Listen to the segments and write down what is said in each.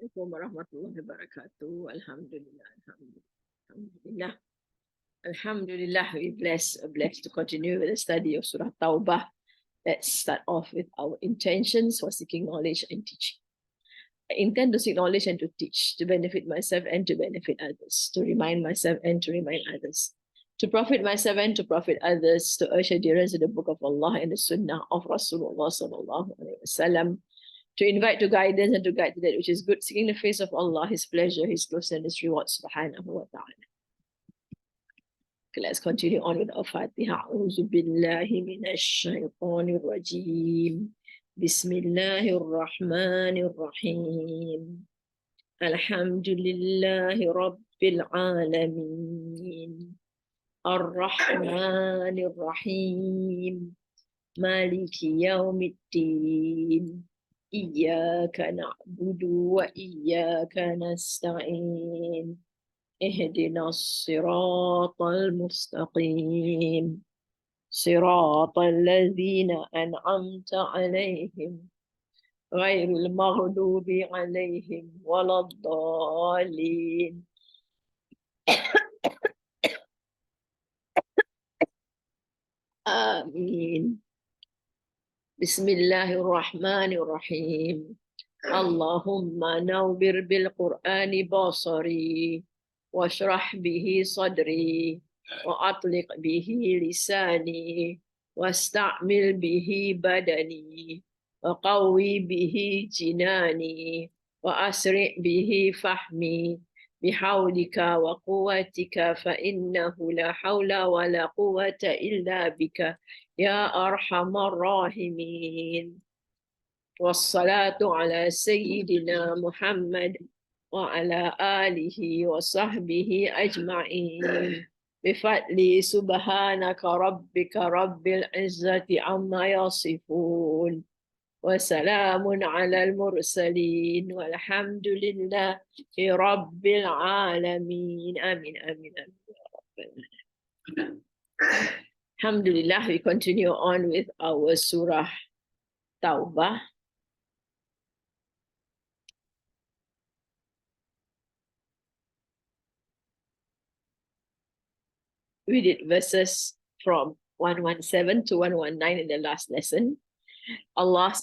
Assalamualaikum warahmatullahi wabarakatuh. Alhamdulillah. Alhamdulillah. Alhamdulillah. We blessed to continue with the study of Surah Taubah. Let's start off with our intentions for seeking knowledge and teaching. I intend to seek knowledge and to teach, to benefit myself and to benefit others, to remind myself and to remind others, to profit myself and to profit others, to urge adherence to the Book of Allah and the Sunnah of Rasulullah sallallahu alaihi wasallam, to invite to guidance and to guide to that which is good, seeking the face of Allah, His pleasure, His closeness, and His reward, subhanahu wa ta'ala. Okay, let's continue on with our Fatiha. A'udhu billahi minash shaitanir rajim. Bismillahir rahmanir rahim. Alhamdulillahi rabbil alamin. Ar-Rahmanir Rahim. Maliki yawmiddin. إياك نعبد وإياك نستعين اهدنا الصراط المستقيم صراط الذين أنعمت عليهم غير المغضوب عليهم ولا الضالين آمين. بسم الله الرحمن الرحيم. اللهم نور بالقرآن بصري واشرح به صدري وأطلق به لساني واستعمل به بدني وقوي به جناني وأسرع به فهمي بحولك وقوتك فإنه لا حول ولا قوة إلا بك يا أرحم الراحمين. والصلاة على سيدنا محمد وعلى آله وصحبه أجمعين بفضل سبحانك ربك رب العزة عما يصفون وسلام على المرسلين والحمد لله رب العالمين. آمين آمين آمين. Alhamdulillah, we continue on with our Surah Taubah. We did verses from 117 to 119 in the last lesson. Allah has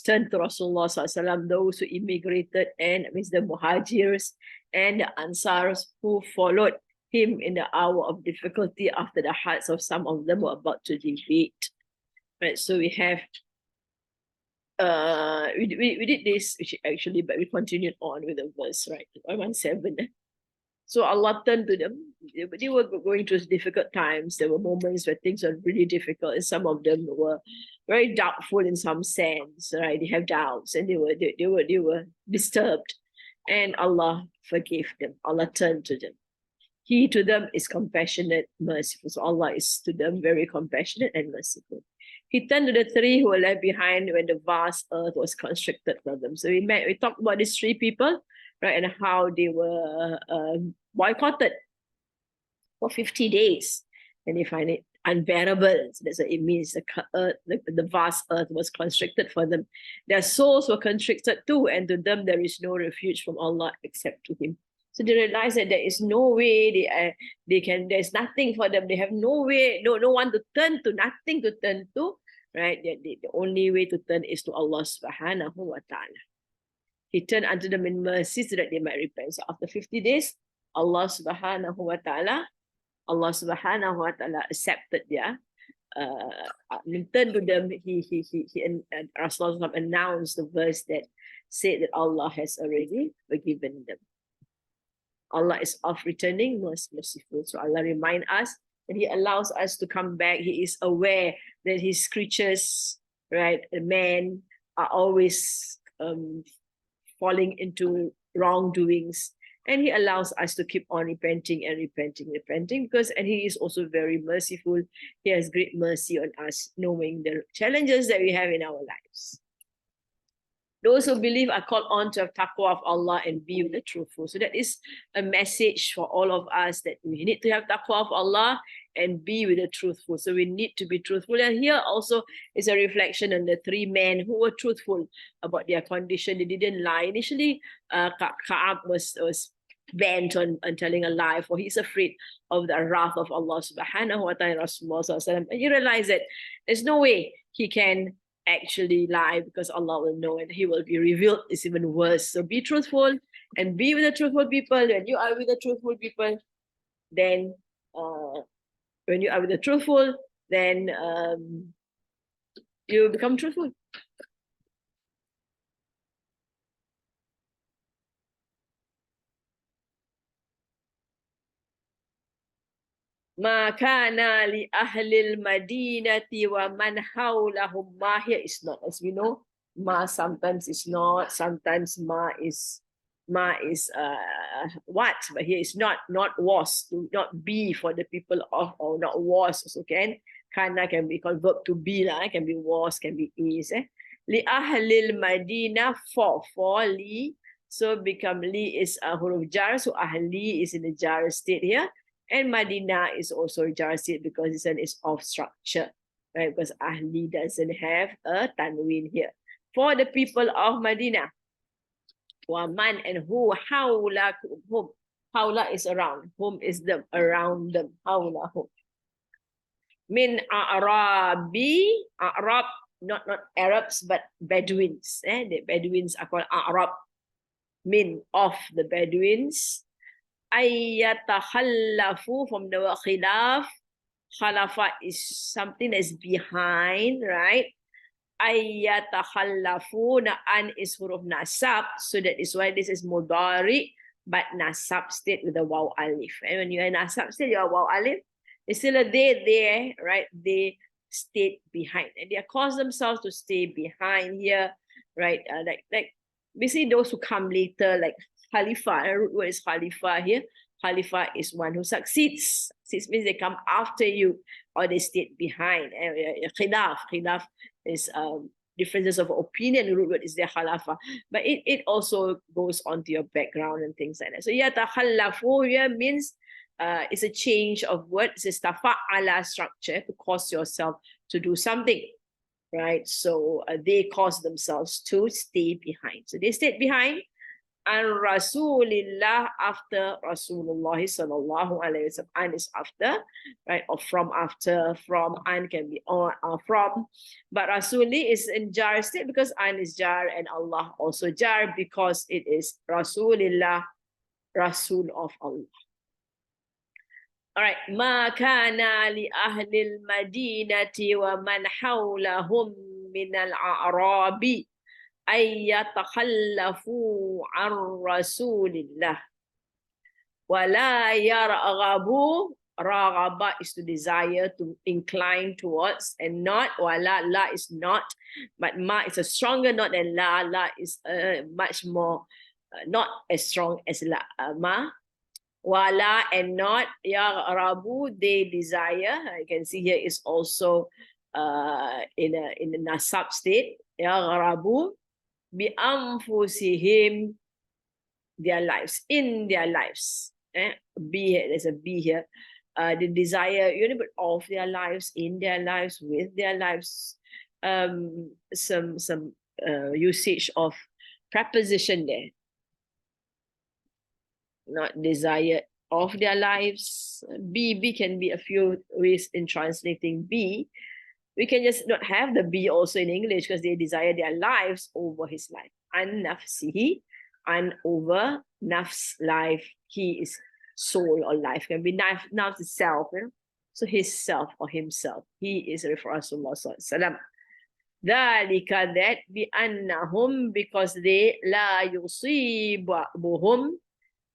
turned to Rasulullah SAW, those who immigrated, and means the Muhajirs and the Ansars who followed him in the hour of difficulty after the hearts of some of them were about to defeat. Right, so we have we did this actually, but we continued on with the verse, right? 117. So Allah turned to them. They were going through difficult times. There were moments where things were really difficult, and some of them were very doubtful in some sense, right? They have doubts, and they were disturbed, and Allah forgave them. Allah turned to them. He to them is compassionate, merciful. So Allah is to them very compassionate and merciful. He turned to the three who were left behind when the vast earth was constricted for them. So we talked about these three people, right, and how they were boycotted for 50 days, and they find it unbearable. So that's what it means. The vast earth was constricted for them. Their souls were constricted too, and to them there is no refuge from Allah except to Him. So they realize that there is no way they can. There's nothing for them. They have no way, no one to turn to, nothing to turn to. Right? The only way to turn is to Allah subhanahu wa ta'ala. He turned unto them in mercy so that they might repent. So after 50 days, Allah subhanahu wa ta'ala accepted their turned to them. Rasulullah announced the verse that said that Allah has already forgiven them. Allah is of returning, merciful. So Allah reminds us that He allows us to come back. He is aware that His creatures, right, men, are always falling into wrongdoings. And He allows us to keep on repenting because, and He is also very merciful. He has great mercy on us, knowing the challenges that we have in our lives. Those who believe are called on to have taqwa of Allah and be with the truthful. So that is a message for all of us, that we need to have taqwa of Allah and be with the truthful. So we need to be truthful. And here also is a reflection on the three men who were truthful about their condition. They didn't lie. Initially, Ka'ab was bent on telling a lie, for he's afraid of the wrath of Allah subhanahu wa ta'ala, Rasulullah. And he realized that there's no way he can actually lie, because Allah will know and he will be revealed. It's even worse. So be truthful and be with the truthful people. When you are with the truthful people, then when you are with the truthful, then you become truthful. Ma kana li ahlil madinati wa man hawlahum. Ma here is not, as we know. Ma sometimes is not, sometimes ma is what, but here is not was, to not be for the people of, or not was also can. Kana can be called verb to be, can be was, can be is. Li ahlil madina, for li, so become li is a huruf jar, so ahli is in the jar state here. And Madina is also jar state because it's an is of structure, right? Because ahli doesn't have a tanween here. For the people of Madina, waman and who, hawla, whom. Hawla is around, whom is them, around them, hawla, whom. Min Arabi, Arab, not Arabs, but Bedouins. The Bedouins are called Arab. Min, of the Bedouins. Ayyatakhallafu, from the word khilaf. Khalafa is something that's behind, right? Ayyatakhallafu, an is huruf nasab, so that is why this is mudari, but nasab state with a waw alif. And when you're in nasab state, you're waw alif. It's still a they there, right? They stayed behind, and they cause themselves to stay behind here, right? Like basically those who come later, like Khalifa. Root word is Khalifa here. Khalifa is one who succeeds. Succeeds means they come after you or they stayed behind. Khilaf is differences of opinion. Root word is their khalafa. But it also goes on to your background and things like that. So yatakhallafu here means it's a change of words. It's tafa'ala structure, to cause yourself to do something. Right? So they cause themselves to stay behind. So they stayed behind. And Rasulillah, after Rasulullah sallallahu alaihi wasallam. An is after, right? Or from after, from, an can be on, from. But Rasuli is in jar state because an is jar and Allah also jar because it is Rasulillah, Rasul of Allah. All right. Ma kana li ahlil madinati wa man hawlahum min al-a'rabi ayyatakhallafu an Rasulillah wala yarghabu. Raghaba is to desire, to incline towards, and not. Wala, la is not, but ma is a stronger not than la. La is much more not as strong as la. Ma. Wala and not. Yarghabu, they desire. You can see here is also in a nasab state. Yarghabu bi anfusihim, their lives, in their lives. Be here, there's a be here. The desire, but of their lives, in their lives, with their lives. Some usage of preposition there. Not desire of their lives. Be can be a few ways in translating be. We can just not have the be also in English because they desire their lives over his life. An nafsihi, and over nafs, life. He is soul or life. Can be nafs itself. So his self or himself. He is referred to Rasulullah sallallahu alaihi wasallam. Dhalika, that bi annahum, because they la yusibuhum.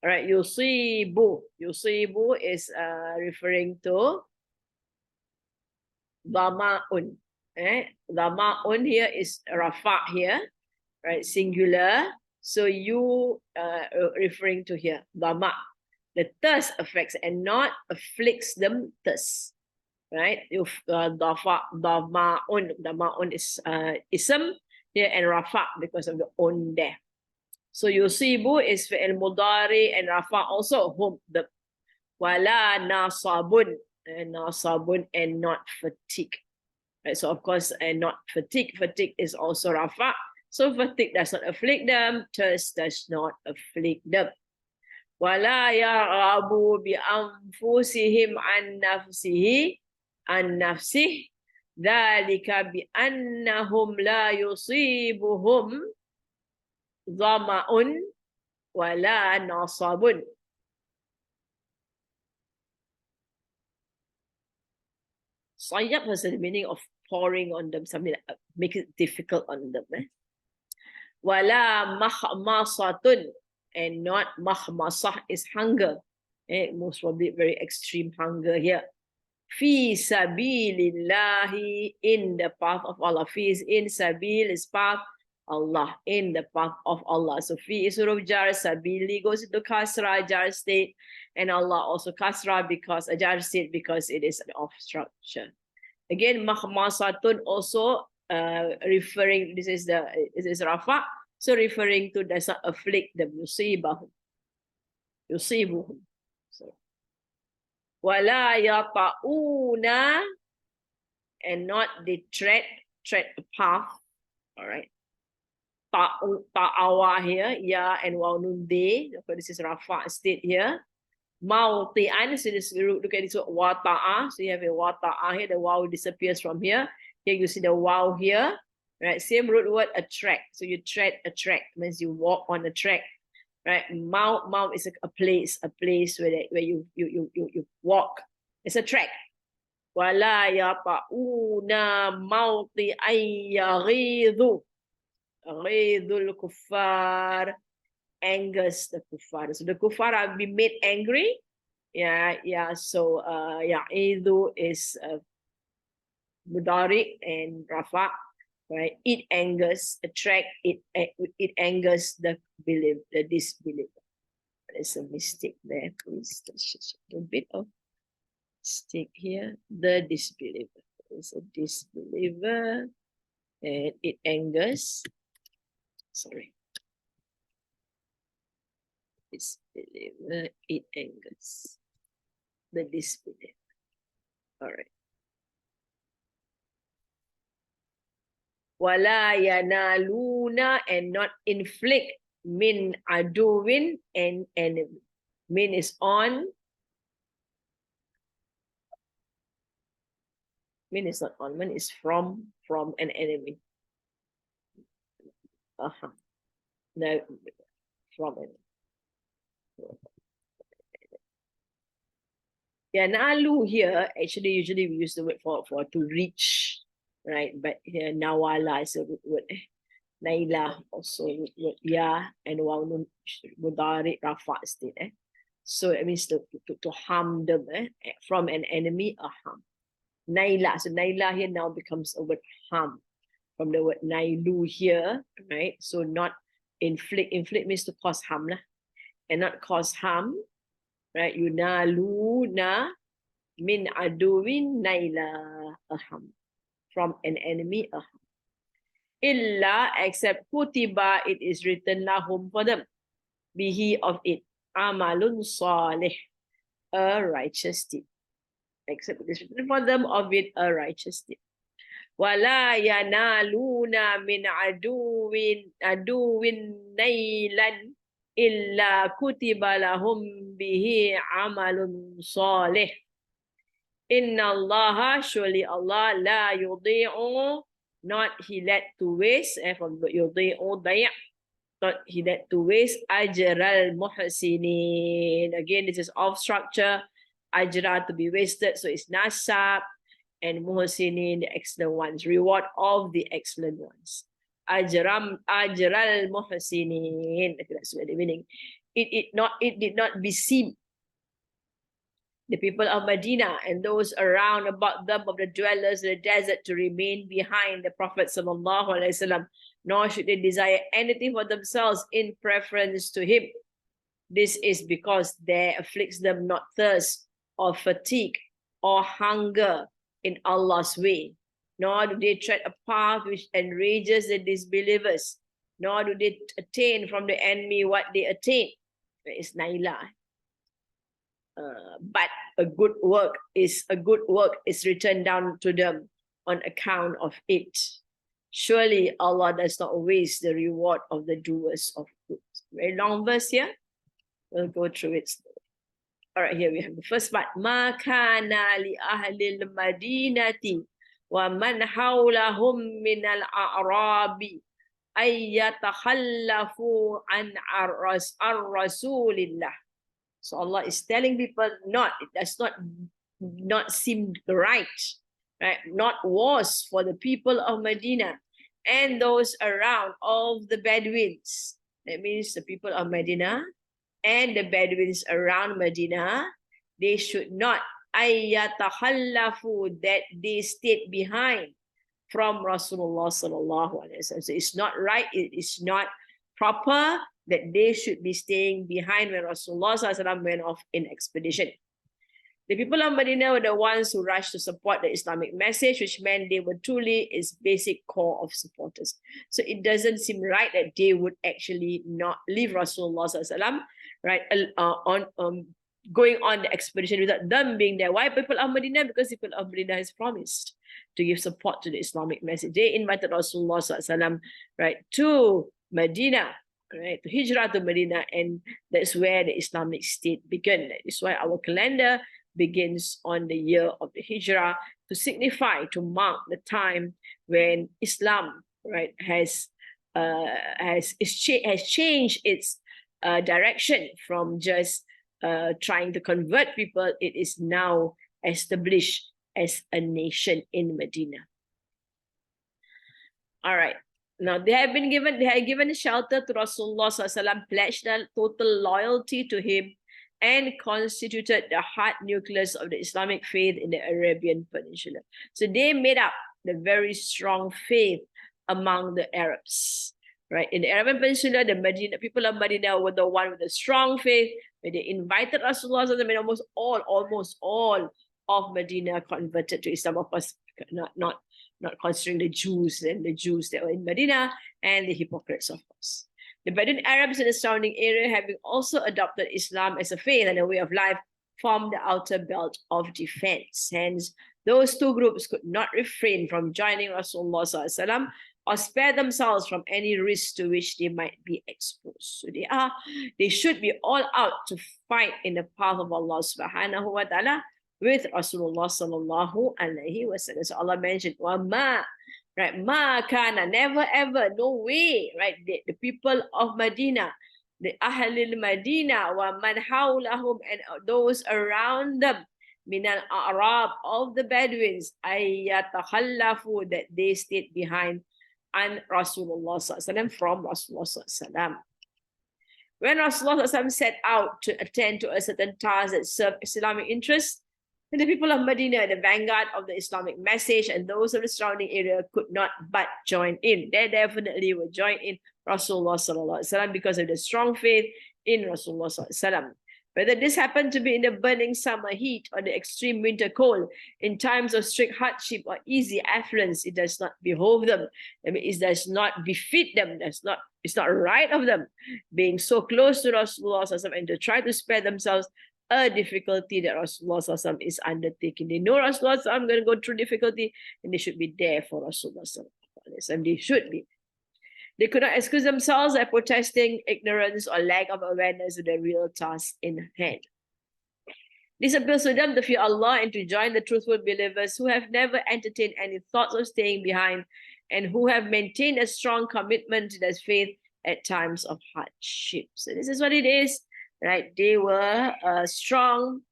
Right, yusibu is referring to Dhama'un. Dhama'un here is rafa here, right? Singular. So you referring to here, Dhama. The thus affects and not afflicts them thus. Right? Dhama'un is ism here and rafa because of the on there. So yusibu is fi'il mudari and rafa also hum, the wala nasabun. and nasabun, and not fatigue. Right, so of course, and not fatigue. Fatigue is also rafa. So fatigue does not afflict them, thirst does not afflict them. Wala yarabu bi anfusihim an nafsih dhalika bi annahum la yusibuhum dhama'un wala nasabun. Sayyab has the meaning of pouring on them, something that makes it difficult on them. Wala mahmasatun, and not mahmasah is hunger. Most probably very extreme hunger here. Fi sabilillahi, in the path of Allah. Fi is in, sabil is path, Allah, in the path of Allah. So fi is sort of jar, sabili goes into kasra, jar state, and Allah also kasra because a jar state because it is an off structure. Again, mahmasatun also referring, this is rafa, so referring to does not afflict them, yusibuhum. So wala yata'una, and not they tread a path. All right. Ta'awa here, ya and waw nun they. This is rafa state here. Mauti'an, so this, look at this wata'a. So you have a wata'a here, the waw disappears from here. Here you see the waw here. Right, same root word, attract. So you tread a track, means you walk on a track. Right, mount is a place where you walk. It's a track. Wala yata'una mawti'an yaghidhu. Ghidhul kuffar, angers the kuffar. So the kuffar have been made angry. Yeah. So yaghidhu is mudari and rafa. Right, it angers, attract, it angers the disbeliever. There's a mistake there, please. There's just a bit of mistake here. The disbeliever is a disbeliever, and it angers. Sorry, disbeliever, it angers the disbeliever. All right. Wala yanaluna, and not inflict, min aduwin, and enemy. Min is on. Min is not on, min is from an enemy. No, from it. Yanalu here, actually, usually we use the word for to reach. Right, but here nawala is a root word. Naila also root word. Yeah, and wawnun mudari rafa state. So it means to harm them from an enemy, a harm. Naila, so naila here now becomes a word harm from the word nailu here, right? So not inflict. Inflict means to cause harm, and not cause harm, right? Yunaluna min aduwin naila, a harm from an enemy, illa, except kutiba, it is written lahum for them, bihi, of it, amalun salih, a righteous deed. Except it is written for them of it, a righteous deed. Wala yanaluna min aduwin nailan illa kutiba lahum bihi amalun salih. Inna Allah, surely Allah, la yudi'u, not he let to waste, from yudi'u day', not he let to waste, ajral muhsinin. Again, this is off structure, ajra to be wasted, so it's nasab, and muhsinin, the excellent ones, reward of the excellent ones. Ajral muhsinin, that's what the meaning. It did not beseem the people of Medina and those around about them of the dwellers in the desert to remain behind the Prophet sallallahu alaihi wasallam, nor should they desire anything for themselves in preference to him. This is because there afflicts them not thirst or fatigue or hunger in Allah's way, nor do they tread a path which enrages the disbelievers, nor do they attain from the enemy what they attain. It's naila. but a good work is written down to them on account of it. Surely Allah does not waste the reward of the doers of good. Very long verse here. We'll go through it. All right, here we have the first part. Ma kana li ahli al-madinati wa man hawlahum min al-a'rabi ay yatakhallafu an ar-rasulillah. So Allah is telling people it does not seem right, not was for the people of Medina and those around of the Bedouins. That means the people of Medina and the Bedouins around Medina, they should not ayyatakhallafu, that they stayed behind from Rasulullah sallallahu alaihi wasallam. So it's not right, it is not proper that they should be staying behind when Rasulullah sallallahu alaihi wasallam went off in expedition. The people of Medina were the ones who rushed to support the Islamic message, which meant they were truly its basic core of supporters. So it doesn't seem right that they would actually not leave Rasulullah sallallahu alaihi wasallam, right, going on the expedition without them being there. Why people of Medina? Because people of Medina has promised to give support to the Islamic message. They invited Rasulullah sallallahu alaihi wasallam, right, to Medina, right, to hijrah to Medina, and that's where the Islamic state began. That is why our calendar begins on the year of the hijrah, to signify, to mark the time when Islam, right, has changed its direction from just trying to convert people. It is now established as a nation in Medina. All right. Now they have given shelter to Rasulullah sallallahu alaihi wasallam, pledged total loyalty to him, and constituted the heart nucleus of the Islamic faith in the Arabian Peninsula. So they made up the very strong faith among the Arabs, right? In the Arabian Peninsula, the people of Medina were the one with the strong faith. When they invited Rasulullah, almost all of Medina converted to Islam. Of course, not considering the Jews that were in Medina and the hypocrites, of course. The Bedouin Arabs in the surrounding area, having also adopted Islam as a faith and a way of life, formed the outer belt of defense. Hence, those two groups could not refrain from joining Rasulullah sallallahu alaihi wasallam or spare themselves from any risk to which they might be exposed. So they should be all out to fight in the path of Allah subhanahu wa ta'ala with Rasulullah sallallahu alaihi wasallam. So Allah mentioned, Wama, right? Ma kana, never ever, no way, right? The people of Medina, the Ahlul Medina, wa man hawlahum, and those around them, min al-Arab, of the Bedouins, ayyatakhallafu, that they stayed behind, and Rasulullah sallallahu alaihi wasallam, from Rasulullah sallallahu alaihi wasallam. When Rasulullah sallallahu alaihi wasallam set out to attend to a certain task that served Islamic interests, and the people of Medina, the vanguard of the Islamic message, and those of the surrounding area could not but join in. They definitely would join in Rasulullah sallallahu alaihi wasallam because of the strong faith in Rasulullah sallallahu alaihi wasallam. Whether this happened to be in the burning summer heat or the extreme winter cold, in times of strict hardship or easy affluence, it does not behove them. I mean, it does not befit them. It's not right of them being so close to Rasulullah sallallahu alaihi wasallam and to try to spare themselves a difficulty that Rasulullah sallallahu alaihi wasallam is undertaking. They know Rasulullah sallallahu alaihi wasallam going to go through difficulty, and they should be there for Rasulullah sallallahu alaihi wasallam. They should be. They could not excuse themselves by protesting ignorance or lack of awareness of the real task in hand. This appeals to them to fear Allah and to join the truthful believers who have never entertained any thoughts of staying behind and who have maintained a strong commitment to their faith at times of hardship. So this is what it is, right? They were strong.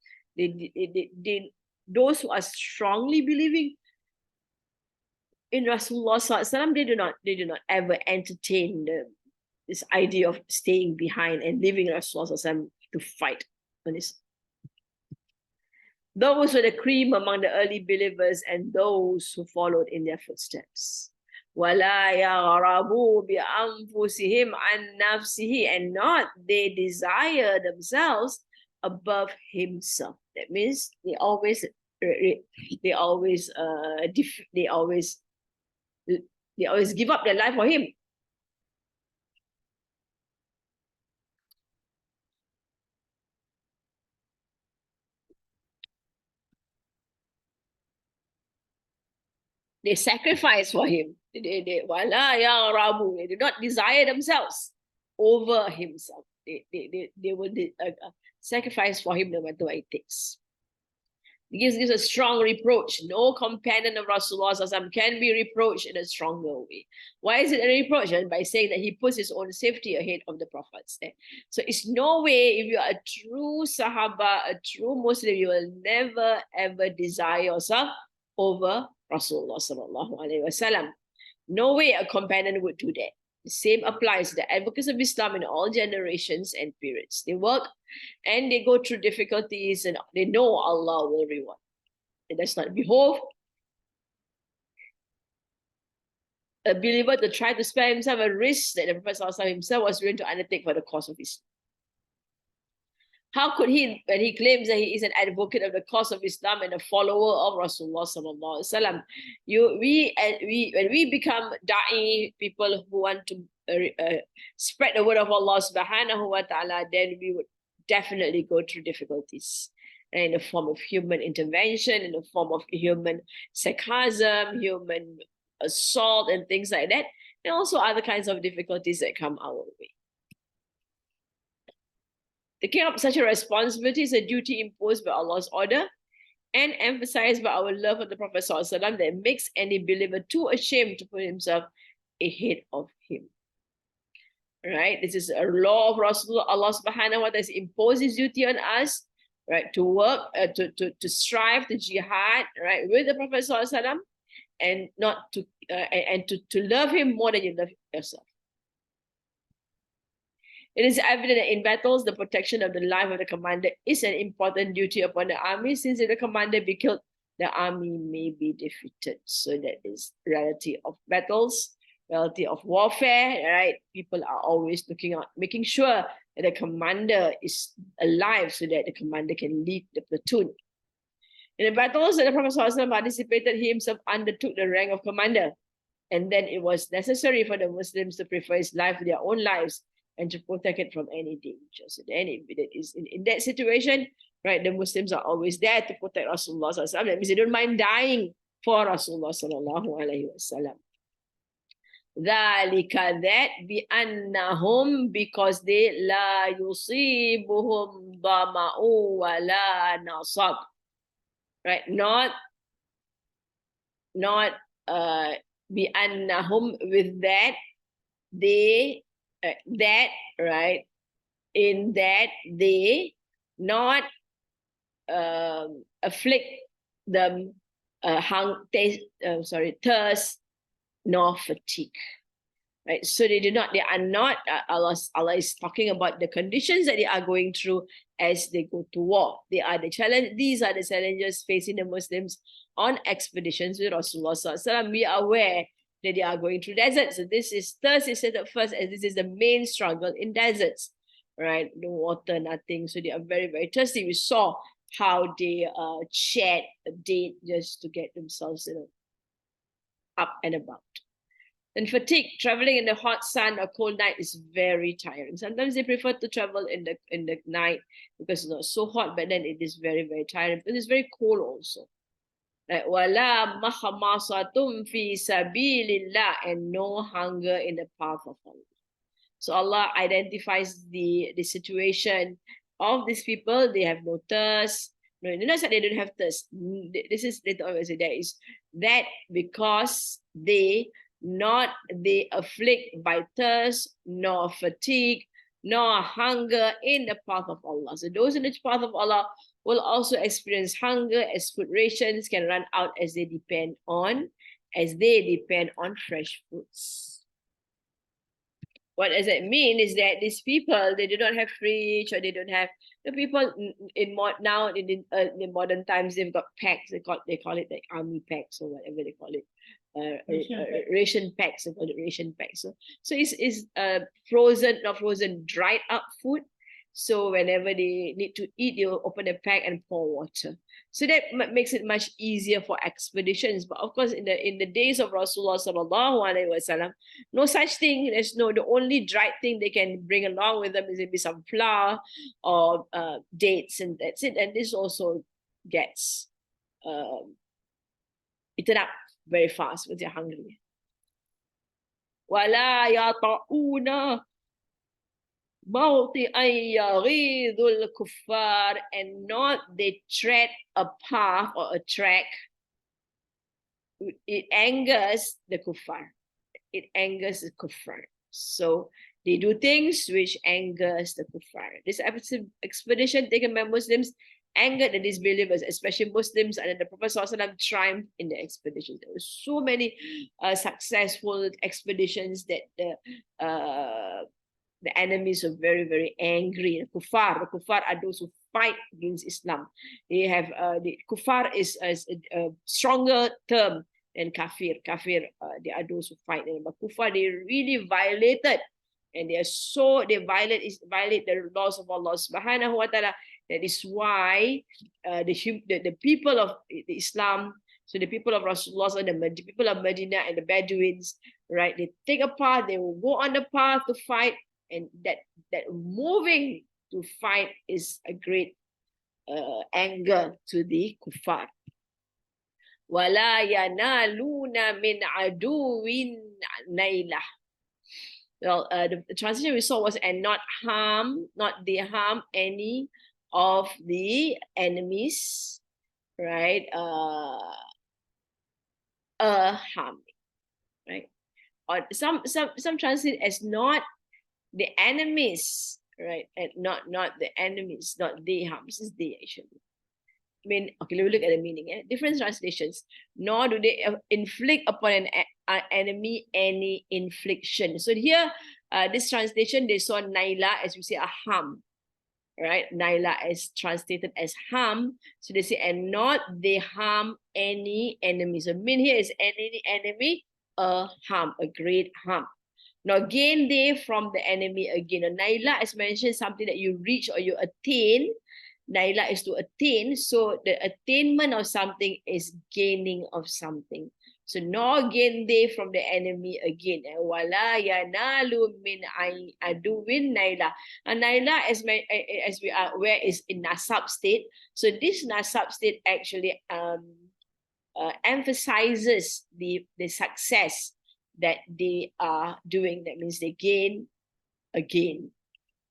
Those who are strongly believing in Rasulullah sallallahu alaihi wasallam, they do not ever entertain this idea of staying behind and leaving Rasulullah sallallahu alaihi wasallam to fight on this. Those were the cream among the early believers and those who followed in their footsteps. وَلَا يَغْرَبُوا بِأَنفُسِهِمْ عَنْ نَفْسِهِ, and not they desire themselves above himself. That means they always give up their life for him. They sacrifice for him. Wala ya Rabu. They do not desire themselves over himself. They will sacrifice for him no matter what it takes. It gives a strong reproach. No companion of Rasulullah can be reproached in a stronger way. Why is it a reproach? By saying that he puts his own safety ahead of the Prophet's. So it's no way, if you are a true Sahaba, a true Muslim, you will never ever desire yourself over Rasulullah sallallahu alaihi wasallam. No way a companion would do that. The same applies to the advocates of Islam in all generations and periods. They work and they go through difficulties and they know Allah will reward. It does not behove a believer to try to spare himself a risk that the Prophet himself was willing to undertake for the cause of Islam. How could he, when he claims that he is an advocate of the cause of Islam and a follower of Rasulullah sallallahu alaihi wasallam, when we become da'i, people who want to spread the word of Allah subhanahu wa ta'ala, then we would definitely go through difficulties in the form of human intervention, in the form of human sarcasm, human assault, and things like that, and also other kinds of difficulties that come our way. Taking up such a responsibility is a duty imposed by Allah's order and emphasized by our love of the Prophet ﷺ that makes any believer too ashamed to put himself ahead of him. Right? This is a law of Rasulullah. Allah subhanahu wa ta'ala has imposed his duty on us, right? To work, to strive, to jihad, right? With the Prophet ﷺ and not to, and to love him more than you love yourself. It is evident that in battles, the protection of the life of the commander is an important duty upon the army, since if the commander be killed, the army may be defeated. So that is reality of battles, reality of warfare, right? People are always looking out, making sure that the commander is alive so that the commander can lead the platoon. In the battles that the Prophet ﷺ participated, he himself undertook the rank of commander. And then it was necessary for the Muslims to prefer his life to their own lives and to protect it from any danger. So then it is in that situation, right, the Muslims are always there to protect Rasulullah sallallahu alaihi wasallam. That means they don't mind dying for Rasulullah sallallahu alaihi wasallam. Dhalika, that bi'annahum, because they la yusibuhum dama'u wa la nasab. Right, not bi'annahum, with that they that, right, in that they not afflict them thirst nor fatigue, right? So they are not, Allah is talking about the conditions that they are going through as they go to war. These are the challenges facing the Muslims on expeditions with Rasulullah sallallahu alaihi wasallam. We are aware that they are going through deserts. So this is thirst is set up first, as this is the main struggle in deserts, right? No water, nothing. So they are very, very thirsty. We saw how they shed a date just to get themselves, up and about. And fatigue, traveling in the hot sun or cold night is very tiring. Sometimes they prefer to travel in the night because it's not so hot, but then it is very, very tiring because it's very cold also. Wala mahamasatum fi sabilillah, and no hunger in the path of Allah. So Allah identifies the situation of these people. They have no thirst. No, not that they don't have thirst. This is that because they afflict by thirst, nor fatigue, nor hunger in the path of Allah. So those in the path of Allah will also experience hunger, as food rations can run out as they depend on fresh fruits. What does it mean is that these people, they do not have fridge, or they don't have, the people in modern times, they've got packs. They call it like army packs or whatever they call it. Ration packs. They call it ration packs. So it's dried up food. So whenever they need to eat, they'll open a pack and pour water. So that makes it much easier for expeditions. But of course, in the days of Rasulullah sallallahu alaihi wasallam, no such thing. The only dried thing they can bring along with them is maybe some flour or dates, and that's it. And this also gets eaten up very fast because they're hungry. وَلَا يَطَعُونَ مَوْطِئًا يَغِيظُ الْكُفَّارِ, and not they tread a path or a track. It angers the kuffar. It angers the kuffar. So they do things which angers the kuffar. This expedition taken by Muslims angered the disbelievers, especially Muslims, and the Prophet ﷺ triumphed in the expedition. There were so many successful expeditions that the enemies are very, very angry. The kuffar are those who fight against Islam. They have the kuffar is a stronger term than kafir. Kafir, they are those who fight. But kuffar, they really violated, and they violate the laws of Allah Subhanahu wa Taala. That is why the people of the Islam, so the people of Rasulullah, the people of Medina and the Bedouins, right? They take a path. They will go on the path to fight. And that moving to fight is a great anger to the kuffar. وَلَا يَنَالُونَ مِنْ عَدُوٍ نَيْلَةٍ. Well, the translation we saw was, and not they harm any of the enemies, right? Harming, right? Or some translate as not the enemies, right? And not the enemies, not they harm. This is they actually. I mean, okay, let me look at the meaning. Different translations. Nor do they inflict upon an enemy any infliction. So here, this translation, they saw naila as we say a harm, right? Naila is translated as harm. So they say, and not they harm any enemy. So mean here is any enemy, a harm, a great harm. Now, gain they from the enemy again. Naila, as mentioned, something that you reach or you attain. Naila is to attain. So the attainment of something is gaining of something. So nor gain they from the enemy again. Wala yanalu min aduwin naila. And naila, as we are aware, is in nasab state. So this nasab state actually emphasizes the success that they are doing. That means they gain a gain,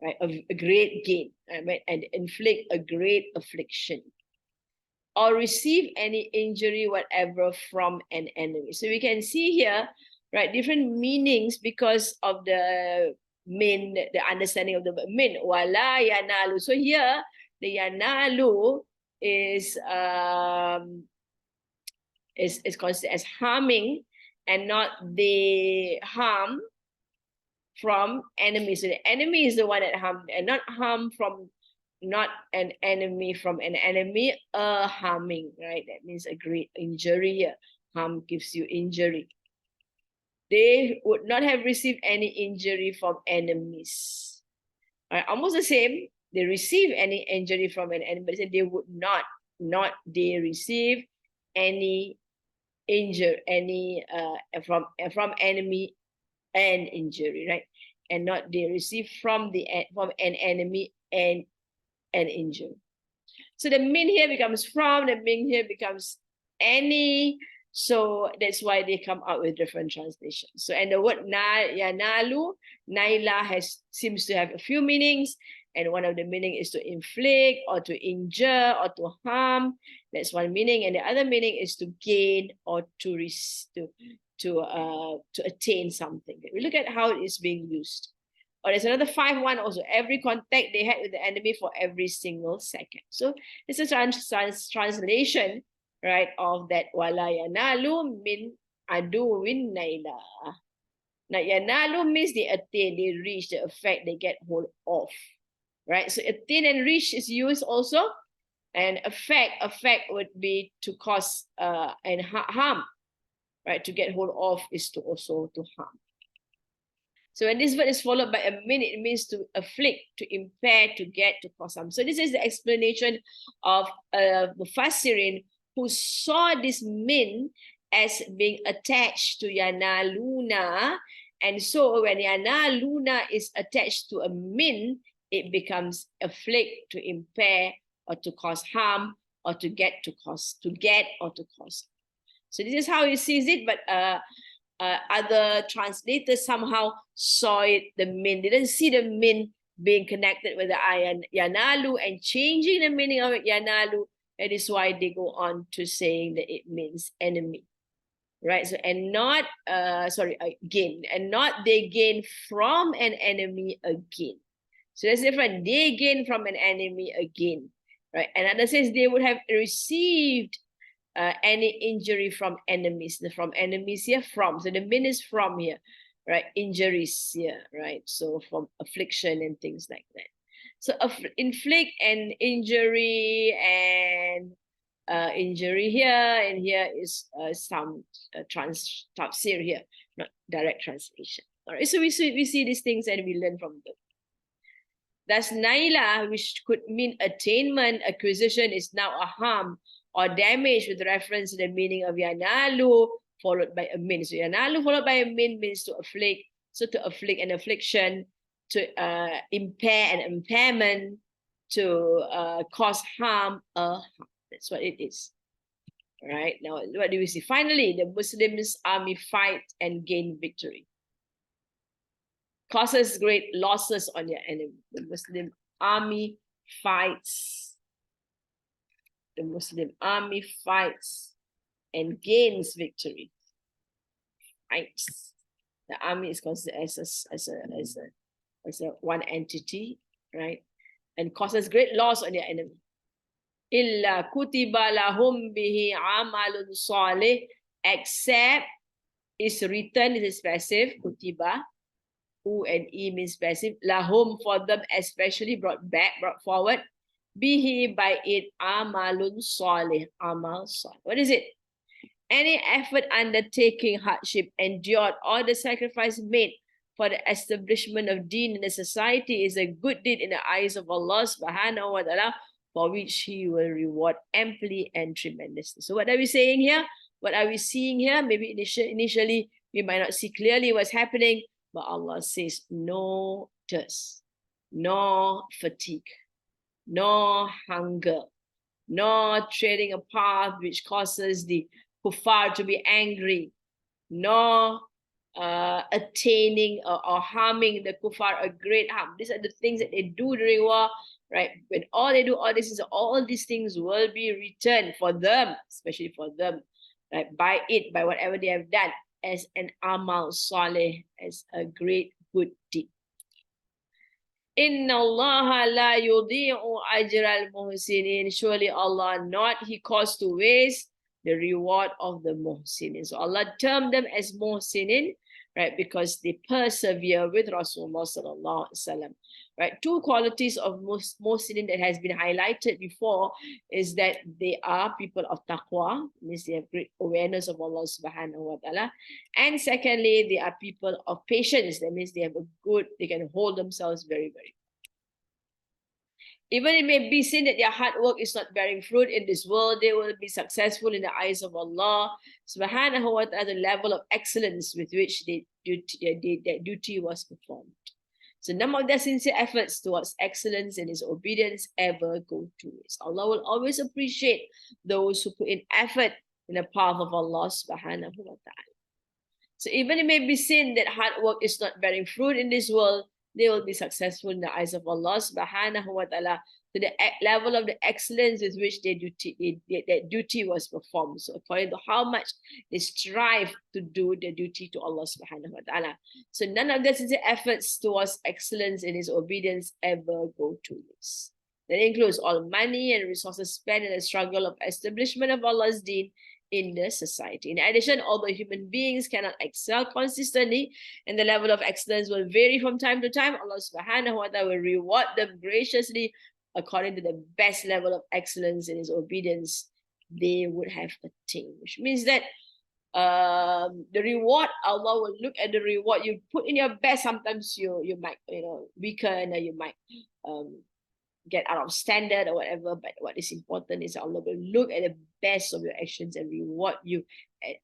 right? A great gain, right? And inflict a great affliction, or receive any injury, whatever, from an enemy. So we can see here, right, different meanings because of the understanding of the min. Wala yanalu. So here, the yanalu is considered as harming, and not the harm from enemies. So the enemy is the one that harmed, and not harm from, not an enemy from an enemy, harming, right? That means a great injury here. Harm gives you injury. They would not have received any injury from enemies. Right? Almost the same. They receive any injury from an enemy, but they would not they receive any from enemy and injury, right? And not they receive from an enemy and an injury. So the min here becomes from, the min here becomes any. So that's why they come out with different translations. So, and the word yanalu, naila seems to have a few meanings. And one of the meaning is to inflict or to injure or to harm. That's one meaning. And the other meaning is to gain or to attain something. We look at how it is being used. Or there's another 5-1 also. Every contact they had with the enemy for every single second. So this is a translation, right, of that wala yanalu min aduwin naila. Now yanalu means they attain, they reach, the effect, they get hold of. Right, so attain and reach is used also, and effect would be to cause and harm, right? To get hold of is to also to harm. So when this word is followed by a min, it means to afflict, to impair, to get, to cause harm. So this is the explanation of Mufassirin, who saw this min as being attached to yanaluna, and so when yanaluna is attached to a min, it becomes afflict, to impair, or to cause harm, or to get or to cause. So this is how he sees it, but other translators somehow saw it, the min, didn't see the min being connected with the ayan yanalu and changing the meaning of it, yanalu. That is why they go on to saying that it means enemy, right? So, and not, gain, and not they gain from an enemy again. So that's different. They gain from an enemy again, right? And other says they would have received any injury from enemies. From enemies here, from. So the min is from here, right? Injuries here, right? So from affliction and things like that. So inflict an injury and injury here, and here is some tafsir here, not direct translation. All right, so we see these things and we learn from them. Thus, naila, which could mean attainment, acquisition, is now a harm or damage with reference to the meaning of yanalu, followed by a min. So yanalu followed by a min means to afflict. So to afflict an affliction, to impair an impairment, to cause harm, a harm. That's what it is. All right, now what do we see? Finally, the Muslims' army fight and gain victory. Causes great losses on their enemy. The Muslim army fights. The Muslim army fights and gains victory. Fights. The army is considered as a one entity, right? And causes great loss on their enemy. Illa kutiba lahum bihi amalun salih, except is written, it is passive, kutiba. U and E means passive. Lahum, for them, especially brought forward. Bihi, by it, amalun salih, amal salih. What is it? Any effort, undertaking, hardship, endured, or the sacrifice made for the establishment of deen in the society is a good deed in the eyes of Allah subhanahu wa ta'ala, for which He will reward amply and tremendously. So what are we saying here? What are we seeing here? Maybe initially we might not see clearly what's happening, but Allah says no thirst, no fatigue, no hunger, no treading a path which causes the kuffar to be angry, no attaining or harming the kuffar a great harm. These are the things that they do during war, right? When all they do, all these things will be returned for them, especially for them, right? By whatever they have done, as an amal salih, as a great good deed. Inna Allah la yudi'u ajra al-muhsinin. Surely Allah not, He caused to waste the reward of the muhsinin. So Allah termed them as muhsinin, right? Because they persevere with Rasulullah sallallahu alaihi wasallam. Right? Two qualities of muhsinin that has been highlighted before is that they are people of taqwa, means they have great awareness of Allah subhanahu wa ta'ala. And secondly, they are people of patience. That means they can hold themselves very, very. Even it may be seen that their hard work is not bearing fruit in this world, they will be successful in the eyes of Allah subhanahu wa ta'ala, the level of excellence with which their duty was performed. So none of their sincere efforts towards excellence and His obedience ever go to waste. Allah will always appreciate those who put in effort in the path of Allah subhanahu wa ta'ala. So even it may be seen that hard work is not bearing fruit in this world, they will be successful in the eyes of Allah subhanahu wa ta'ala to the level of the excellence with which their duty was performed. So according to how much they strive to do their duty to Allah subhanahu wa ta'ala. So none of their sincere efforts towards excellence in His obedience ever go to waste. That includes all money and resources spent in the struggle of establishment of Allah's deen in the society. In addition, although human beings cannot excel consistently and the level of excellence will vary from time to time, Allah subhanahu wa ta'ala will reward them graciously according to the best level of excellence in His obedience they would have attained. Which means that the reward, Allah will look at the reward. You put in your best, sometimes you might weaken, or you might get out of standard or whatever, but what is important is Allah will look at the best of your actions and reward you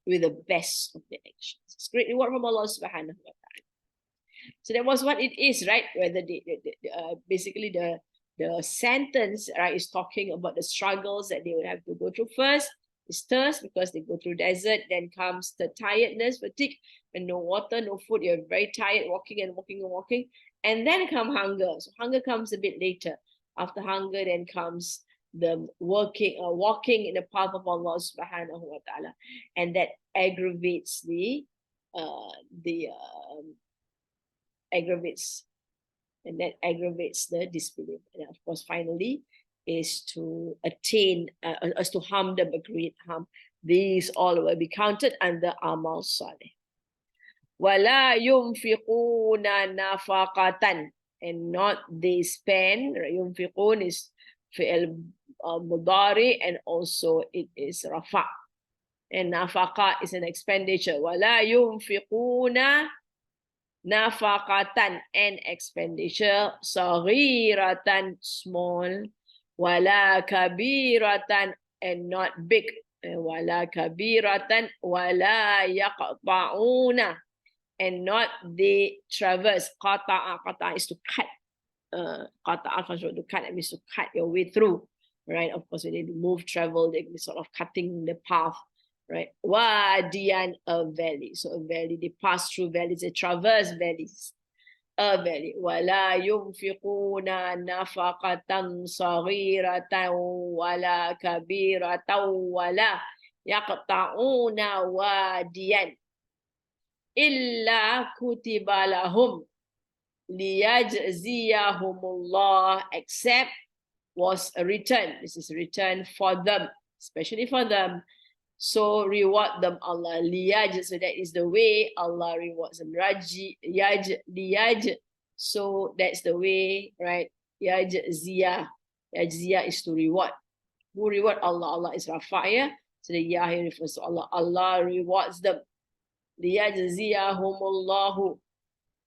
with the best of the actions. It's great reward from Allah subhanahu wa ta'ala. So that was what it is, right? Whether basically the sentence, right, is talking about the struggles that they would have to go through. First is thirst because they go through desert. Then comes the tiredness, fatigue, and no water, no food. You're very tired, walking and walking and walking. And then come hunger. So hunger comes a bit later. After hunger, then comes the walking in the path of Allah subhanahu wa ta'ala. And that aggravates aggravates the disbelief. And of course, finally, is to attain, as to harm them, a great harm. These all will be counted under amal salih. Wala yunfiquna nafaqatan, and not they spend. Yunfiqun is fi'al mudari, and also it is rafa. And nafaqa is an expenditure. Wala yunfiquna nafaqatan, an expenditure. Saghiratan, small. Wala kabiratan, and not big. Wala kabiratan, wala yaqta'una, and not they traverse. Qata'a is to cut. Qata'a to cut, that means to cut your way through. Right? Of course, when they move, travel, they be sort of cutting the path. Right? Wadiyan, a valley. So a valley, they pass through valleys, they traverse valleys. A valley. Wala yunfiquna nafaqatan saghiratan wala kabiratan wala yaqta'una wadiyan illa kutiba lahum liyajziyahumullah, except was a return. This is a return for them, especially for them. So reward them Allah. Liyaj, so that is the way Allah rewards them. Raji, yaj, liyaj. So that's the way, right? Yajziyah. Yajziyah is to reward. Who reward? Allah. Allah is Rafa'iyah. So the Yah here refers to Allah. Allah rewards them. Liyajziyahumullahu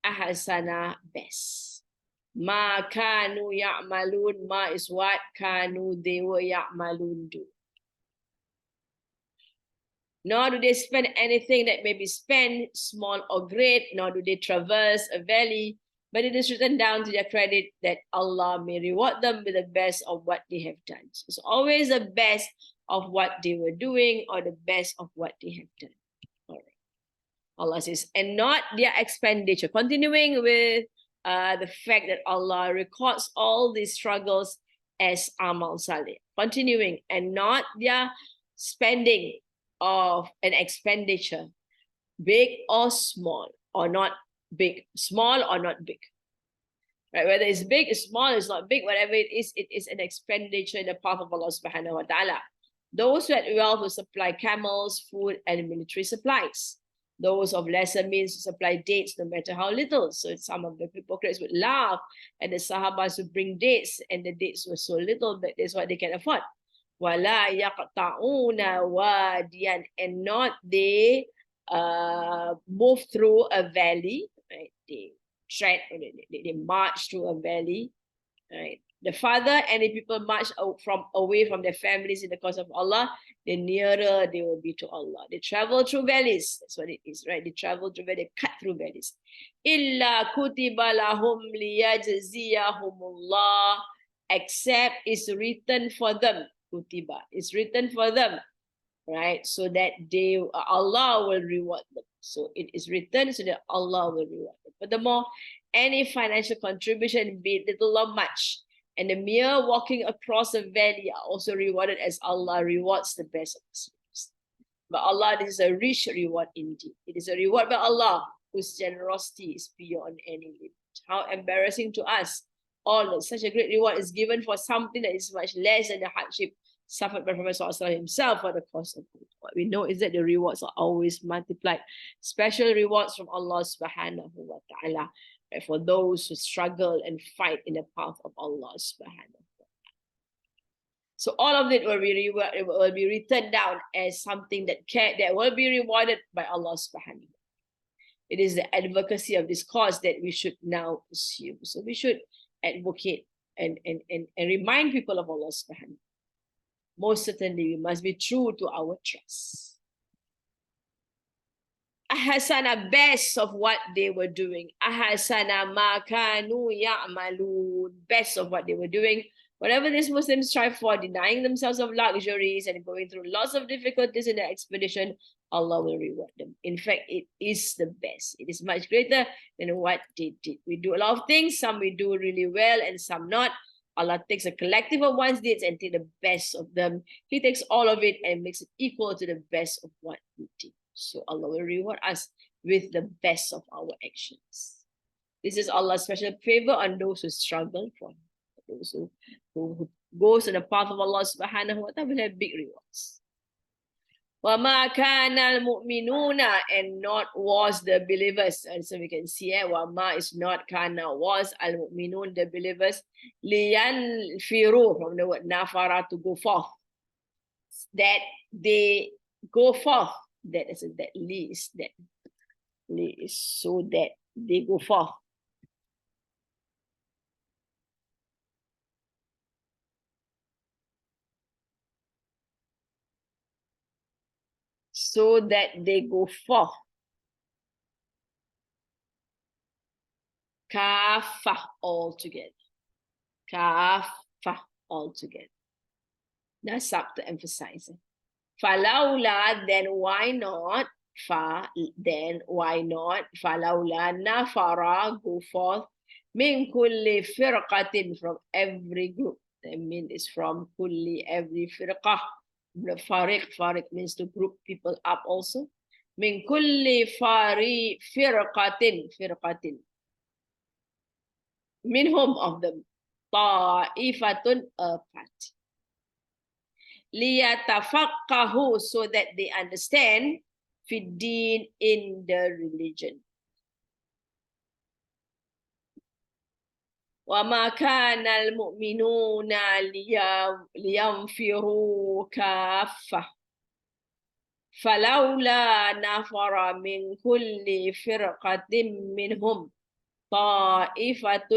ahsana, best. Ma kanu ya'malun. Ma is what kanu, they were ya'malun, do. Nor do they spend anything that may be spent, small or great, nor do they traverse a valley, but it is written down to their credit that Allah may reward them with the best of what they have done. So it's always the best of what they were doing, or the best of what they have done. All right. Allah says, and not their expenditure. Continuing with the fact that Allah records all these struggles as amal salih. Continuing, and not their spending of an expenditure, big or small, or not big, small or not big. Right? Whether it's big, it's small, it's not big, whatever it is an expenditure in the path of Allah subhanahu wa ta'ala. Those who had wealth will supply camels, food, and military supplies. Those of lesser means will supply dates, no matter how little. So some of the hypocrites would laugh, and the Sahabas would bring dates, and the dates were so little that that's what they can afford. Wala yaqta'una wadiyan, and not they move through a valley, right? They tread, they march through a valley, right? The farther any people march away from their families in the cause of Allah, the nearer they will be to Allah. They travel through valleys. That's what it is, right? They travel through valleys, they cut through valleys. Illa kutiba lahum liyajziyahumullah, except is written for them. Kutiba is written for them, right? So that Allah will reward them. So it is written so that Allah will reward them. Furthermore, any financial contribution, be it little or much, and the mere walking across a valley are also rewarded as Allah rewards the best of Muslims. But Allah, this is a rich reward indeed. It is a reward by Allah whose generosity is beyond any limit. How embarrassing to us all that such a great reward is given for something that is much less than the hardship suffered by Prophet ﷺ himself for the cause of good. What we know is that the rewards are always multiplied. Special rewards from Allah subhanahu wa ta'ala, right, for those who struggle and fight in the path of Allah subhanahu wa ta'ala. So all of it will be written down as something that will be rewarded by Allah subhanahu wa ta'ala. It is the advocacy of this cause that we should now assume. So we should advocate and remind people of Allah subhanahu wa ta'ala. Most certainly, we must be true to our trust. Ahsana, best of what they were doing. Ahsana ma kanu ya'malun, best of what they were doing. Whatever these Muslims strive for, denying themselves of luxuries and going through lots of difficulties in the expedition, Allah will reward them. In fact, it is the best. It is much greater than what they did. We do a lot of things, some we do really well and some not. Allah takes a collective of one's deeds and takes the best of them. He takes all of it and makes it equal to the best of what we did. So Allah will reward us with the best of our actions. This is Allah's special favor on those who struggle for Him. Those who goes on the path of Allah subhanahu wa ta'ala will have big rewards. وَمَا كَانَ الْمُؤْمِنُونَ, and not was the believers. And so we can see وَمَا is not, kana was, al-mu'minun, the believers, لِيَنْفِرُوا, from the word nafara, to go forth. That they go forth. That is that li is that. Li is so that they go forth. So that they go forth. Kafa altogether. Kafa altogether. That's up to emphasize it. Falawla, then why not? Fa, then why not? Falawla nafara, go forth. Min kulli firqatin, from every group. I mean, it's from kulli, every firqa. The fariq means to group people up also. Min kulli firqatin. Minhum, of them. Ta'ifatun, a party. Liyatafaqahu, so that they understand fiddin, in the religion. وَمَا كَانَ الْمُؤْمِنُونَ لِيَنْفِرُوا كَافَّةً فَلَوْلَا نَفَرَ مِنْ كُلِّ فِرْقَةٍ مِّنْهُمْ طَائِفَةٌ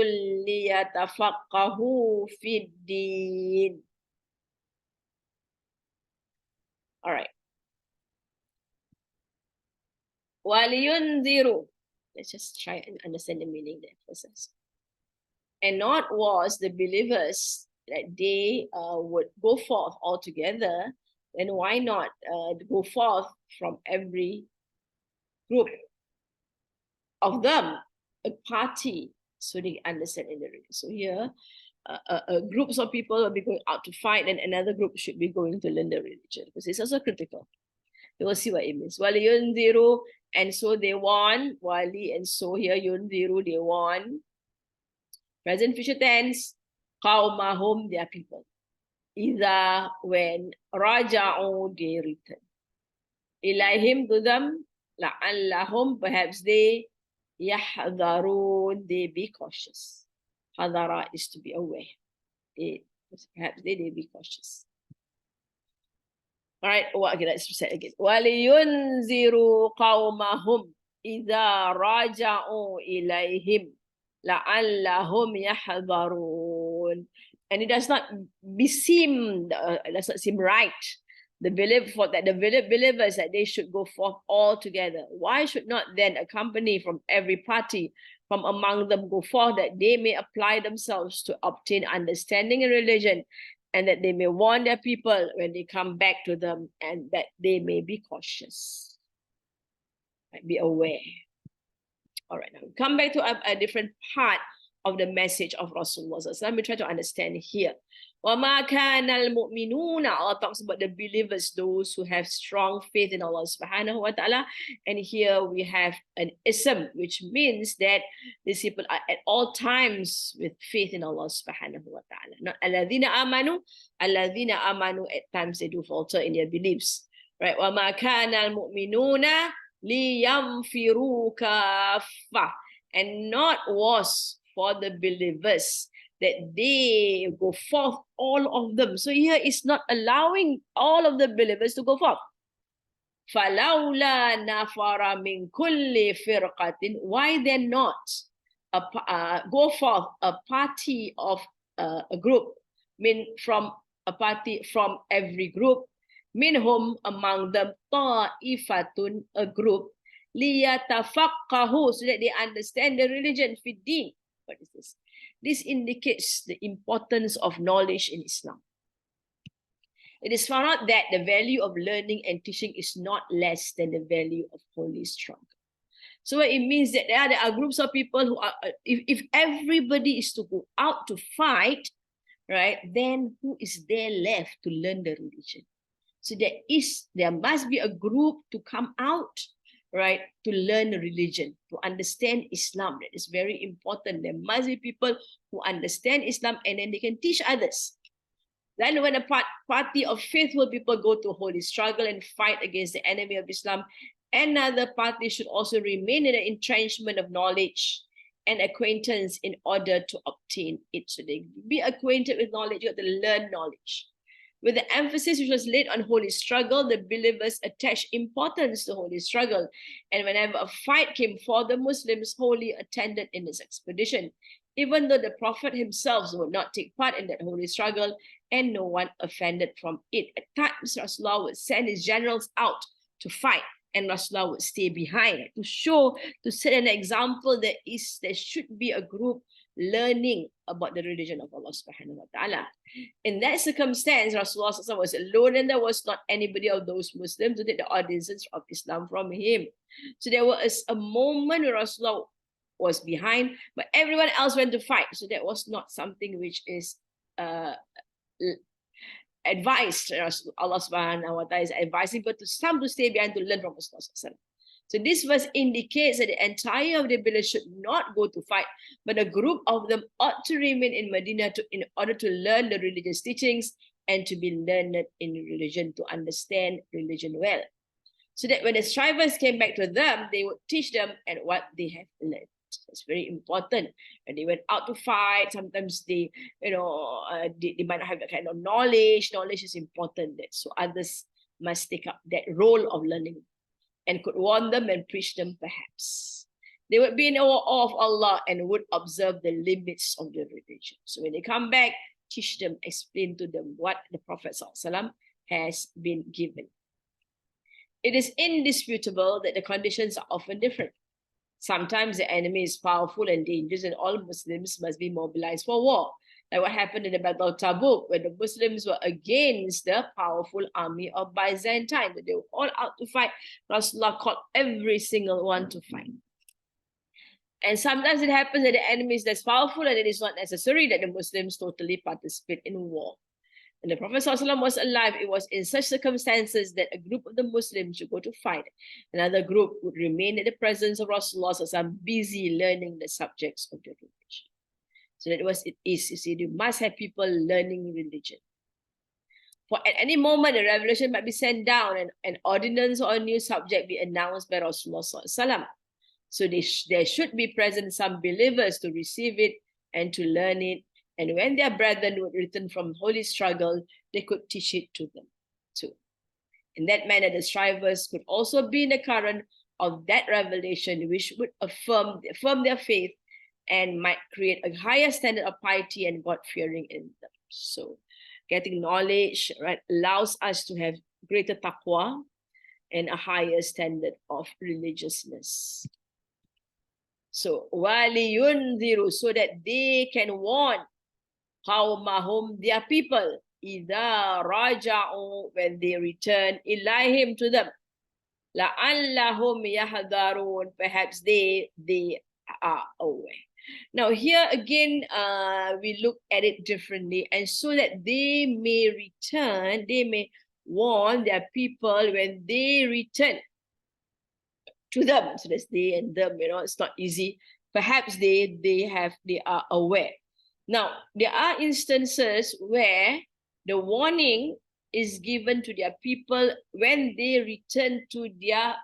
لِيَتَفَقَّهُوا فِي الدِّينِ. All right. وَلِيُنْذِرُوا. Let's just try and understand the meaning there first. And not was the believers that they would go forth all together, then why not go forth from every group of them, a party, so they understand in the religion. So here, groups of people will be going out to fight, and another group should be going to learn the religion, because it's also critical. We will see what it means. Wali yunziru, and so they won. Wali, and so here yunziru, they won. Present future tense, qawmahum, their people. Either when raja'u, they return. Ilayhim, to them, la'allahum, perhaps they, yahdharun, they be cautious. Hadara is to be aware. Perhaps they be cautious. All right, okay, let's say it again. وَلِيُنْذِرُوا قَوْمَهُمْ إِذَا رَجَعُوا إِلَيْهِمْ لَعَلَّهُمْ يَحْذَرُونَ. And it does not seem right. The believers that they should go forth all together. Why should not then a company from every party from among them go forth, that they may apply themselves to obtain understanding in religion, and that they may warn their people when they come back to them, and that they may be cautious. Be aware. All right, now we come back to a different part of the message of Rasulullah. So let me try to understand here. وَمَا كَانَ الْمُؤْمِنُونَ, Allah talks about the believers, those who have strong faith in Allah subhanahu wa ta'ala. And here we have an ism, which means that these people are at all times with faith in Allah subhanahu wa ta'ala. Not alladhina amanu, at times they do falter in their beliefs. Right? وَمَا كَانَ الْمُؤْمِنُونَ لِيَنْفِرُوا كَافَّةً, and not was for the believers that they go forth, all of them. So here is not allowing all of the believers to go forth. فَلَوْلَا نَفَرَ مِنْ كُلِّ فِرْقَةٍ, why then not go forth a party of a group, from a party from every group, minhum, among them, ta'ifatun, a group, liyatafaqahu, so that they understand the religion, fiddin. What is this? This indicates the importance of knowledge in Islam. It is found out that the value of learning and teaching is not less than the value of holy struggle. So it means that there are groups of people who are, if everybody is to go out to fight, right, then who is there left to learn the religion? So there must be a group to come out, right, to learn religion, to understand Islam. That is very important. There must be people who understand Islam and then they can teach others. Then when a party of faithful people go to holy struggle and fight against the enemy of Islam, another party should also remain in the entrenchment of knowledge and acquaintance in order to obtain it. So they be acquainted with knowledge, you have to learn knowledge. With the emphasis which was laid on holy struggle, the believers attached importance to holy struggle. And whenever a fight came for the Muslims, wholly attended in this expedition. Even though the Prophet himself would not take part in that holy struggle, and no one offended from it. At times, Rasulullah would send his generals out to fight, and Rasulullah would stay behind to set an example that there should be a group learning about the religion of Allah subhanahu wa ta'ala. In that circumstance, Rasulullah was alone and there was not anybody of those Muslims to take the audiences of Islam from him. So there was a moment where Rasulullah was behind, but everyone else went to fight. So that was not something which is advised. Allah subhanahu wa ta'ala is advising people to stay behind to learn from Rasulullah. So this verse indicates that the entire of the village should not go to fight, but a group of them ought to remain in Medina in order to learn the religious teachings and to be learned in religion, to understand religion well. So that when the strivers came back to them, they would teach them and what they have learned. It's very important. When they went out to fight, sometimes they might not have that kind of knowledge. Knowledge is important. So others must take up that role of learning and could warn them and preach them perhaps. They would be in awe of Allah and would observe the limits of the religion. So when they come back, teach them, explain to them what the Prophet ﷺ has been given. It is indisputable that the conditions are often different. Sometimes the enemy is powerful and dangerous and all Muslims must be mobilized for war. Like what happened in the Battle of Tabuk, when the Muslims were against the powerful army of Byzantine. They were all out to fight. Rasulullah called every single one to fight. And sometimes it happens that the enemy is less powerful and it is not necessary that the Muslims totally participate in war. When the Prophet ﷺ was alive, it was in such circumstances that a group of the Muslims should go to fight. Another group would remain in the presence of Rasulullah ﷺ, busy learning the subjects of the religion. So that was it is. You see, you must have people learning religion. For at any moment, a revelation might be sent down and an ordinance or a new subject be announced by Rasulullah ﷺ. So there should be present some believers to receive it and to learn it. And when their brethren would return from holy struggle, they could teach it to them too. In that manner, the strivers could also be in the current of that revelation, which would affirm their faith and might create a higher standard of piety and God-fearing in them. So getting knowledge, right, allows us to have greater taqwa and a higher standard of religiousness. So, وَلِيُنْذِرُوا, so that they can warn قَوْمَهُمْ, their people, إِذَا رَجَعُوا, when they return, إِلَيْهِمْ, to them. لَعَلَّهُمْ يَحْذَرُونَ, perhaps they are aware. Now here again, we look at it differently, and so that they may return, they may warn their people when they return to them. So that's they and them, it's not easy. Perhaps they are aware. Now, there are instances where the warning is given to their people when they return to their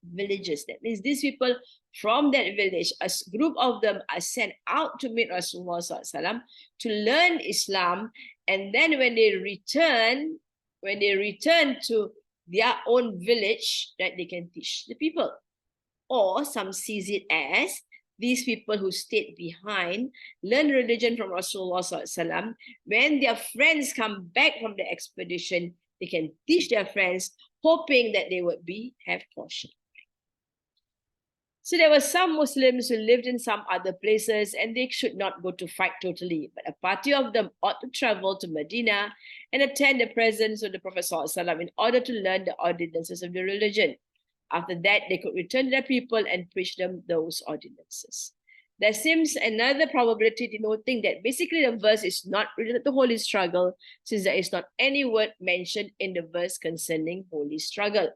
villages. That means these people from that village, a group of them are sent out to meet Rasulullah ﷺ to learn Islam. And then when they return to their own village, that they can teach the people. Or some sees it as these people who stayed behind learn religion from Rasulullah ﷺ. When their friends come back from the expedition, they can teach their friends, hoping that they would have caution. So there were some Muslims who lived in some other places and they should not go to fight totally, but a party of them ought to travel to Medina and attend the presence of the Prophet ﷺ in order to learn the ordinances of the religion. After that, they could return to their people and preach them those ordinances. There seems another probability denoting that basically the verse is not related to holy struggle, since there is not any word mentioned in the verse concerning holy struggle.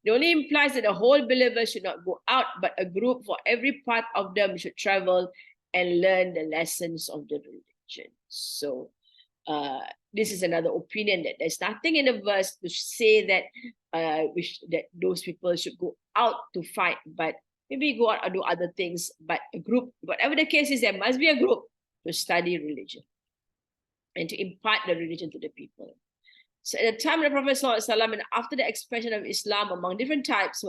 It only implies that the whole believers should not go out, but a group for every part of them should travel and learn the lessons of the religion. So this is another opinion, that there's nothing in the verse to say that that those people should go out to fight, but maybe go out and do other things. But a group, whatever the case is, there must be a group to study religion and to impart the religion to the people. So at the time of the Prophet ﷺ, and after the expansion of Islam among different types,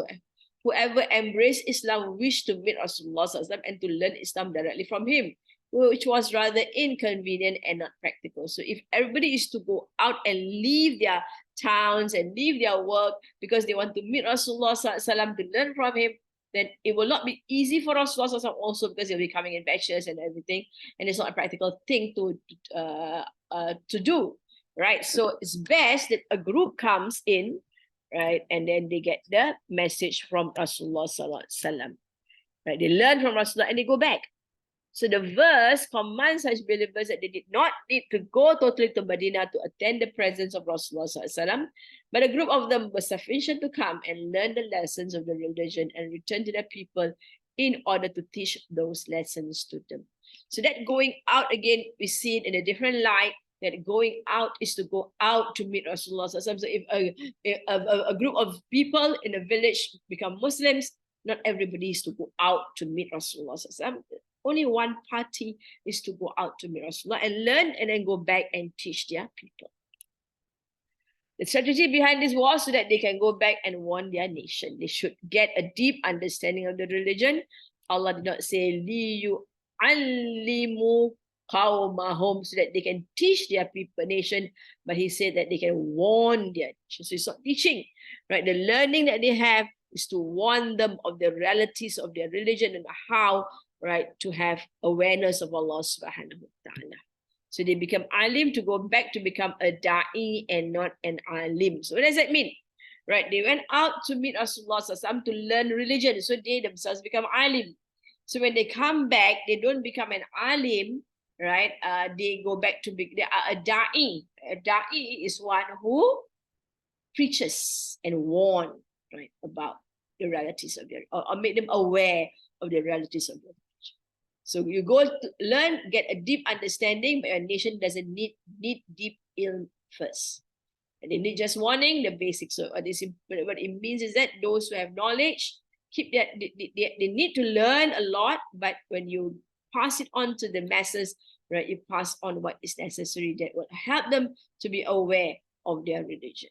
whoever embraced Islam wished to meet Rasulullah ﷺ and to learn Islam directly from him, which was rather inconvenient and not practical. So if everybody is to go out and leave their towns and leave their work because they want to meet Rasulullah ﷺ to learn from him, then it will not be easy for Rasulullah ﷺ also, because they'll be coming in batches and everything, and it's not a practical thing to do. Right, so it's best that a group comes in, right, and then they get the message from Rasulullah Sallallahu Alaihi Wasallam. Right, they learn from Rasulullah and they go back. So the verse commands such believers that they did not need to go totally to Medina to attend the presence of Rasulullah Sallallahu Alaihi Wasallam, but a group of them was sufficient to come and learn the lessons of the religion and return to their people in order to teach those lessons to them. So that going out, again, we see it in a different light, that going out is to go out to meet Rasulullah. So if a group of people in a village become Muslims, not everybody is to go out to meet Rasulullah. Only one party is to go out to meet Rasulullah and learn, and then go back and teach their people. The strategy behind this was so that they can go back and warn their nation. They should get a deep understanding of the religion. Allah did not say, li yu'allimu qawmahum, so that they can teach their people, nation, but he said that they can warn their nation. So it's not teaching, right? The learning that they have is to warn them of the realities of their religion and how, right, to have awareness of Allah subhanahu wa ta'ala. So they become alim to go back to become a da'i and not an alim. So what does that mean? Right, they went out to meet Rasulullah to learn religion, so they themselves become alim. So when they come back, they don't become an alim, right? They go back to be, they are a da'i. A da'i is one who preaches and warn, right, about the realities of their, or make them aware of the realities of their religion. So you go to learn, get a deep understanding, but your nation doesn't need deep ilm first. And they need just warning, the basics. So what it means is that those who have knowledge, keep that they need to learn a lot, but when you pass it on to the masses, right, you pass on what is necessary that will help them to be aware of their religion.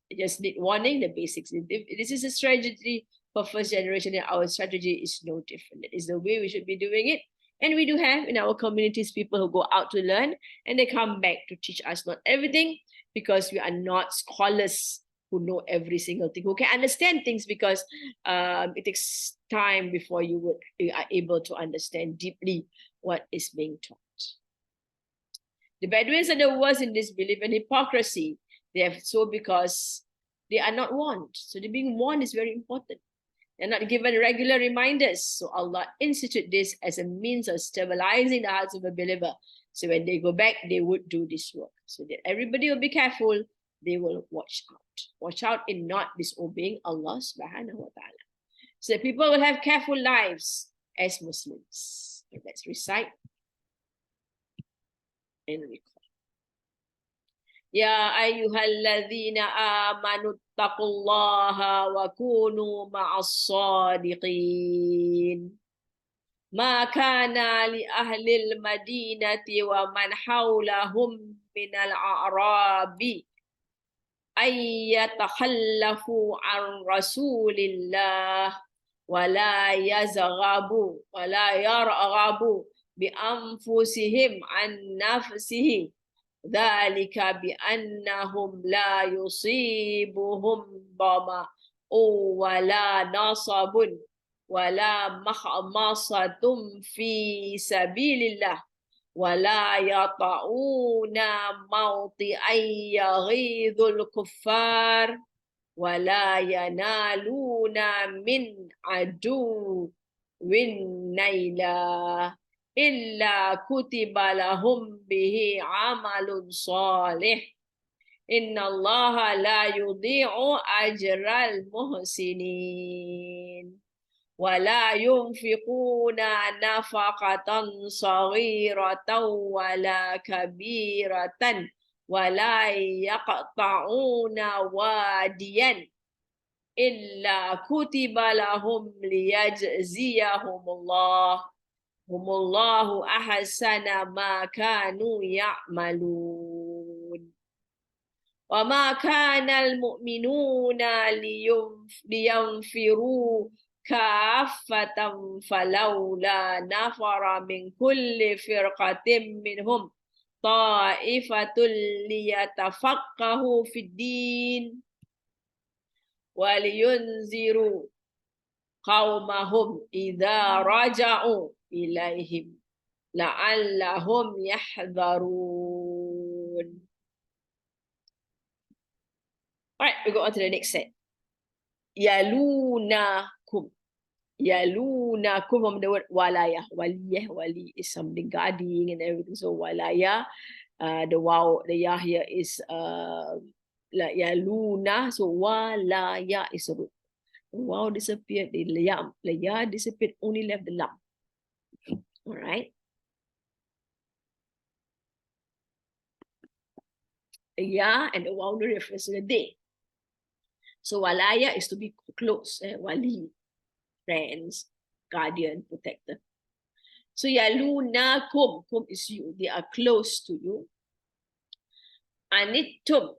You just need warning, the basics. This is a strategy for first generation, and our strategy is no different. That is the way we should be doing it. And we do have in our communities people who go out to learn and they come back to teach us not everything, because we are not scholars who know every single thing, who can understand things, because it takes time before you are able to understand deeply what is being taught. The Bedouins are the worst in this belief and hypocrisy. They have so because they are not warned. So the being warned is very important. They're not given regular reminders. So Allah instituted this as a means of stabilizing the hearts of a believer. So when they go back, they would do this work. So that everybody will be careful. They will watch out. Watch out in not disobeying Allah subhanahu wa ta'ala. So people will have careful lives as Muslims. So let's recite and recall. Ya ayyuhalladzina amanu taqullaha wa kunu ma'as sadiqin. Ma kana li ahli al-madinati wa man hawlahum min al-a'rabi ay yatakhallafu an rasulillah wa la yazghabu wa la yarghabu bi anfusihim an nafsihi. ذلك بأنهم لا يصيبهم ظمأ ولا نصب ولا مخمصة في سبيل الله ولا يطعون موطئا يغيظ الكفار ولا ينالون من عدو نيلا إلا كتب لهم به عمل صالح إن الله لا يضيع أجر المحسنين ولا ينفقون نفقة صغيرة ولا كبيرة ولا يقطعون واديا إلا كتب لهم ليجزيهم الله أحسن ما كانوا يعملون وما كان المؤمنون لينفروا كافة فلولا نفر من كل فرقة منهم طائفة ليتفقهوا في الدين ولينذروا قومهم إذا رجعوا إليهم لعلهم يحذرون. Alright, we go on to the next set. Yalunakum. Yalunakum from the word walaya. Waliyah, wali is something guarding and everything. So walaya, the wow, the ya here is like yaluna. So walaya is a root. The wow disappeared, the ya disappeared, only left the lam. Alright. The ya and the wow refers to the day. So walaya is to be close, wali, friends, guardian, protector. So yalunakum, kum is you, they are close to you. Anittum,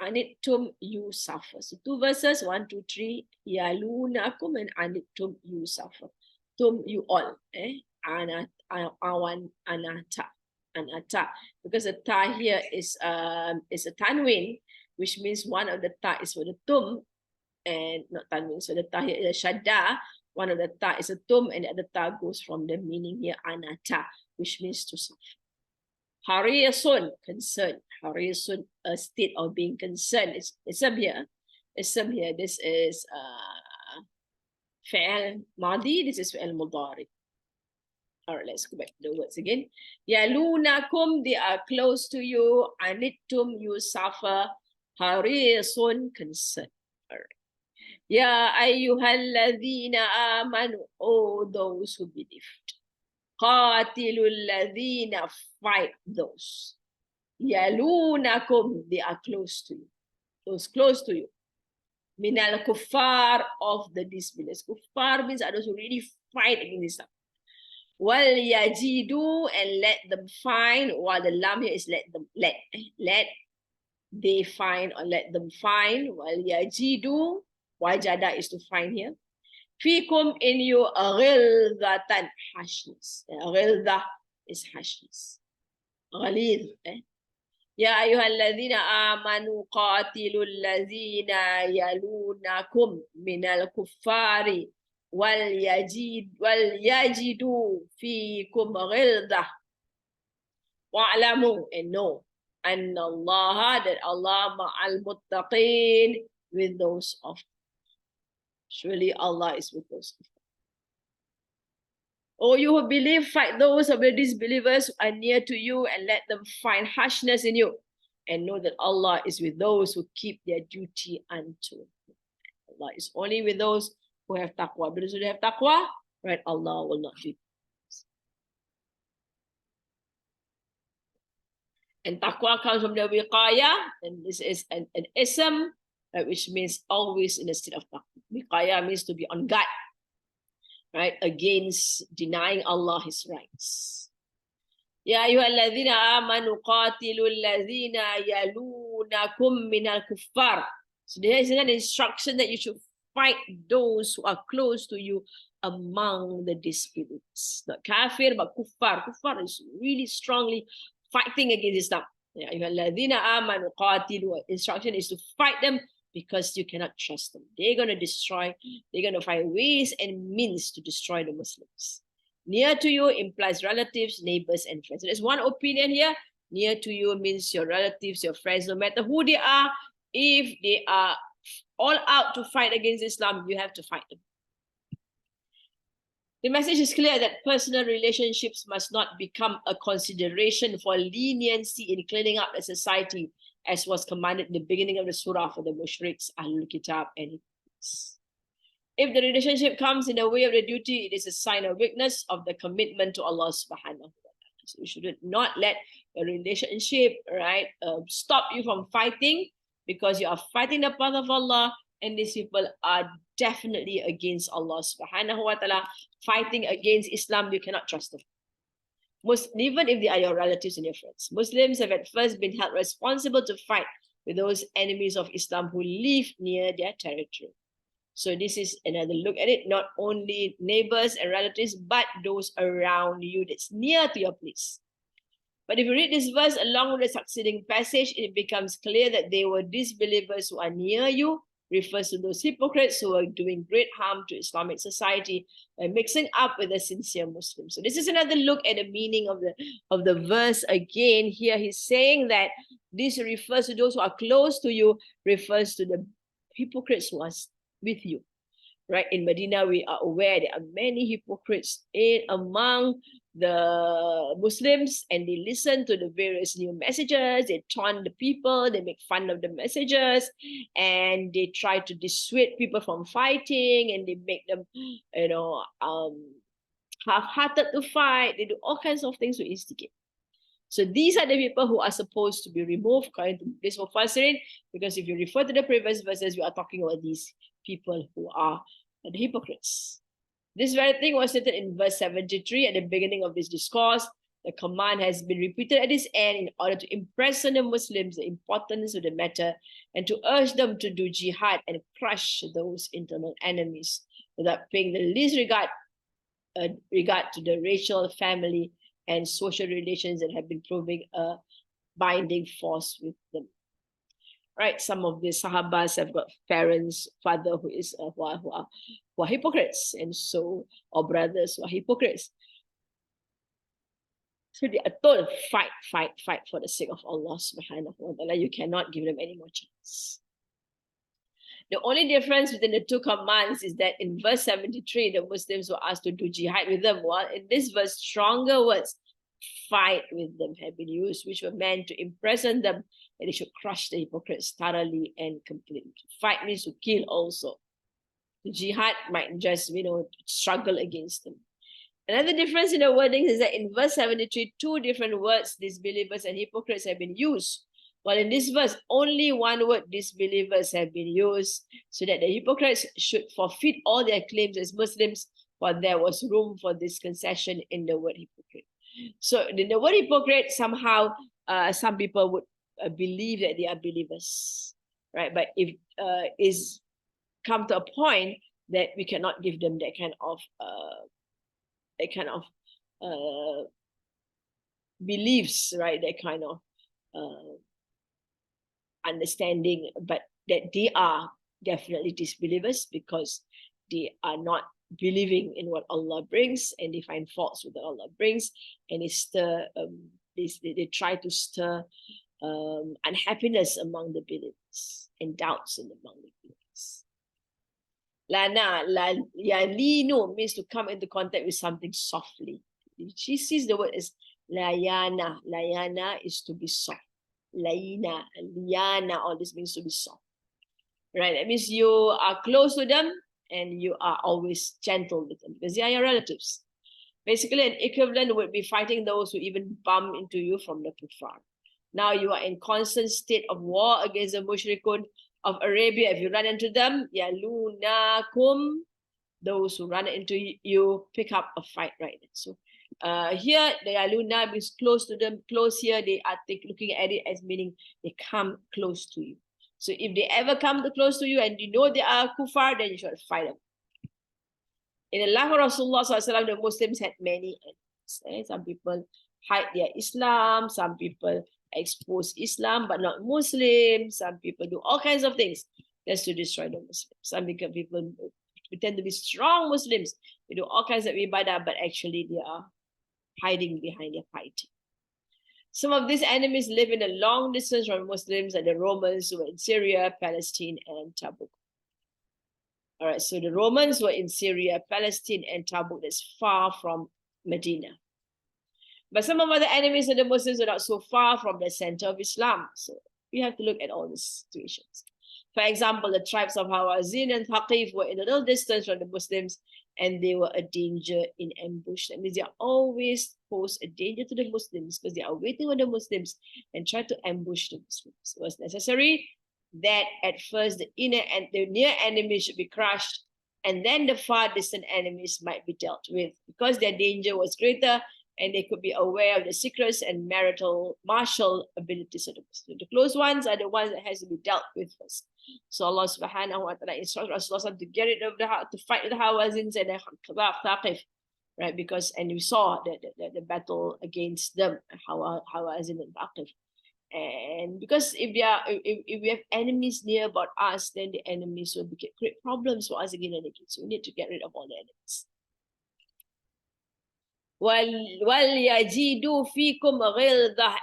anittum, you suffer. So 2 verses, 1, 2, 3. Yalunakum and anittum, you suffer. Tum, you all. Awan, anata, anata. Because the ta here is a tanwin, which means one of the ta is for the tum, and not tanwin. So the ta here is a shadda. One of the ta is a tum, and the other ta goes from the meaning here, anata, which means to suffer. Harisun, concern. Harisun, a state of being concerned. It's here. It's here. This is fi'al madi. This is fi'al mudari. All right, let's go back to the words again. Yalunakum, they are close to you. Anittum, you suffer. Harisun, concern. All right. Ya ayyuhalladhina amanu, oh those who believed. Qatilul ladhina, fight those. Yalunakum, they are close to you. Those close to you. Minal kuffar, of the disbelievers. Kuffar means those who really fight against Islam. Wal yajidu, and let them find, while the lam here is let them, let they find or let them find. Wal yajidu, wajada is to find here. Fikum, in you, ghilzatan, harshness. Ghilza is harshness. Ghalid. Ya ayyuhalladhina amanu qatilul ladhina yalunakum minal kuffari wal yajidu fikum ghilza wa'lamu, and know anna Allah, that Allah ma'al muttaqin, with those of. Surely Allah is with those. O you who believe, fight those of the disbelievers who are near to you, and let them find harshness in you. And know that Allah is with those who keep their duty unto. Allah is only with those who have taqwa. Those who have taqwa, right, Allah will not do this. And taqwa comes from the wiqaya, and this is an ism, which means always in a state of taqwa. Wiqaya means to be on guard, right, against denying Allah His rights. Ya ayyuhalladhina amanu qatilul ladhina yalunakum minal kuffar. So there is an instruction that you should fight those who are close to you among the disbelievers. Not kafir, but kuffar. Kuffar is really strongly fighting against Islam. Ya ayyuhalladhina amanu qatilu. Instruction is to fight them because you cannot trust them. They're going to destroy, they're going to find ways and means to destroy the Muslims. Near to you implies relatives, neighbors, and friends. So there's one opinion here. Near to you means your relatives, your friends, no matter who they are. If they are all out to fight against Islam, you have to fight them. The message is clear that personal relationships must not become a consideration for leniency in cleaning up a society, as was commanded in the beginning of the surah for the mushriks, Ahlul Kitab, and hypocrites. If the relationship comes in the way of the duty, it is a sign of weakness of the commitment to Allah subhanahu wa ta'ala. So you should not let a relationship, right, stop you from fighting, because you are fighting the path of Allah, and these people are definitely against Allah subhanahu wa ta'ala, fighting against Islam. You cannot trust them. Even if they are your relatives and your friends. Muslims have at first been held responsible to fight with those enemies of Islam who live near their territory. So this is another look at it, not only neighbors and relatives, but those around you that's near to your place. But if you read this verse along with the succeeding passage, it becomes clear that they were disbelievers who are near you, refers to those hypocrites who are doing great harm to Islamic society by mixing up with the sincere Muslims. So this is another look at the meaning of the verse again. Here he's saying that this refers to those who are close to you, refers to the hypocrites who are with you. Right, in Medina, we are aware there are many hypocrites among the Muslims, and they listen to the various new messages, they taunt the people, they make fun of the messages, and they try to dissuade people from fighting, and they make them, half-hearted to fight. They do all kinds of things to instigate. So these are the people who are supposed to be removed according to this Mufassirin, because if you refer to the previous verses, we are talking about these people who are the hypocrites. This very thing was stated in verse 73 at the beginning of this discourse. The command has been repeated at this end in order to impress on the Muslims the importance of the matter and to urge them to do jihad and crush those internal enemies without paying the least regard to the racial, family, and social relations that have been proving a binding force with them. Right, some of the Sahabas have got parents, father who is who are hypocrites, and so, or brothers who are hypocrites. So they are told, fight for the sake of Allah subhanahu wa ta'ala. You cannot give them any more chance. The only difference between the two commands is that in verse 73, the Muslims were asked to do jihad with them, while in this verse, stronger words, fight with them, have been used, which were meant to impress on them that they should crush the hypocrites thoroughly and completely. Fight means to kill also. The jihad might just, struggle against them. Another difference in the wording is that in verse 73, two different words, disbelievers and hypocrites, have been used. While in this verse, only one word, disbelievers, have been used, so that the hypocrites should forfeit all their claims as Muslims, while there was room for this concession in the word hypocrite. So in the word hypocrite, somehow some people would believe that they are believers, right? But if is come to a point that we cannot give them that kind of beliefs, right? That kind of understanding, but that they are definitely disbelievers because they are not believing in what Allah brings, and they find faults with what Allah brings, and they try to stir unhappiness among the believers and doubts among the believers. Yalinu means to come into contact with something softly. She sees the word as layana. Layana is to be soft. Laina, liana, all this means to be soft. Right? That means you are close to them and you are always gentle with them because they are your relatives. Basically, an equivalent would be fighting those who even bump into you from the kuffar. Now you are in constant state of war against the mushrikun of Arabia. If you run into them, yalunakum, those who run into you pick up a fight right now. So here, the yaluna means close to them. Close here, they are looking at it as meaning they come close to you. So if they ever come close to you and you know they are kuffar, then you should fight them. In the life of Rasulullah, the Muslims had many enemies. Some people hide their Islam, some people expose Islam but not Muslims, some people do all kinds of things. just to destroy the Muslims. Some people pretend to be strong Muslims. They do all kinds of ibadah, but actually they are hiding behind their piety. Some of these enemies live in a long distance from Muslims, like the Romans who were in Syria, Palestine, and Tabuk. All right, so the Romans were in Syria, Palestine, and Tabuk. That's far from Medina. But some of the enemies of the Muslims are not so far from the center of Islam. So we have to look at all these situations. For example, the tribes of Hawazin and Thaqif were in a little distance from the Muslims, and they were a danger in ambush. That means they always pose a danger to the Muslims because they are waiting on the Muslims and try to ambush the Muslims. It was necessary that at first the inner and the near enemies should be crushed, and then the far distant enemies might be dealt with, because their danger was greater and they could be aware of the secrets and martial abilities of the Muslims. The close ones are the ones that has to be dealt with first. So Allah subhanahu wa ta'ala instructs Rasulullah to get rid of to fight with the Hawazins and the Thaqif, right? Because, and we saw the battle against them, Hawazin and Thaqif. And because if we have enemies near about us, then the enemies will create problems for us again and again. So we need to get rid of all the enemies. وَلْيَجِدُوا فِيكُمْ غِلْظَةً,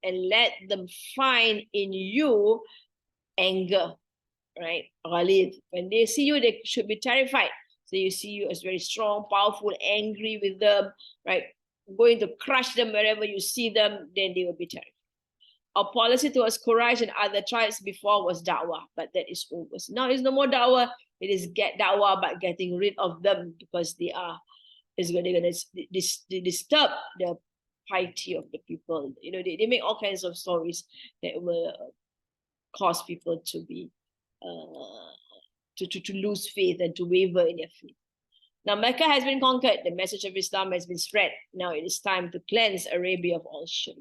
and let them find in you anger, right? Ghalid. When they see you, they should be terrified. So you see you as very strong, powerful, angry with them, right? Going to crush them wherever you see them, then they will be terrified. Our policy towards Quraysh and other tribes before was da'wah, but that is over. So now it's no more da'wah. It is da'wah, but getting rid of them, because they are going to disturb the piety of the people. You know, they make all kinds of stories that will cause people to be to lose faith and to waver in their faith. Now Mecca has been conquered. The message of Islam has been spread. Now it is time to cleanse Arabia of all shirk.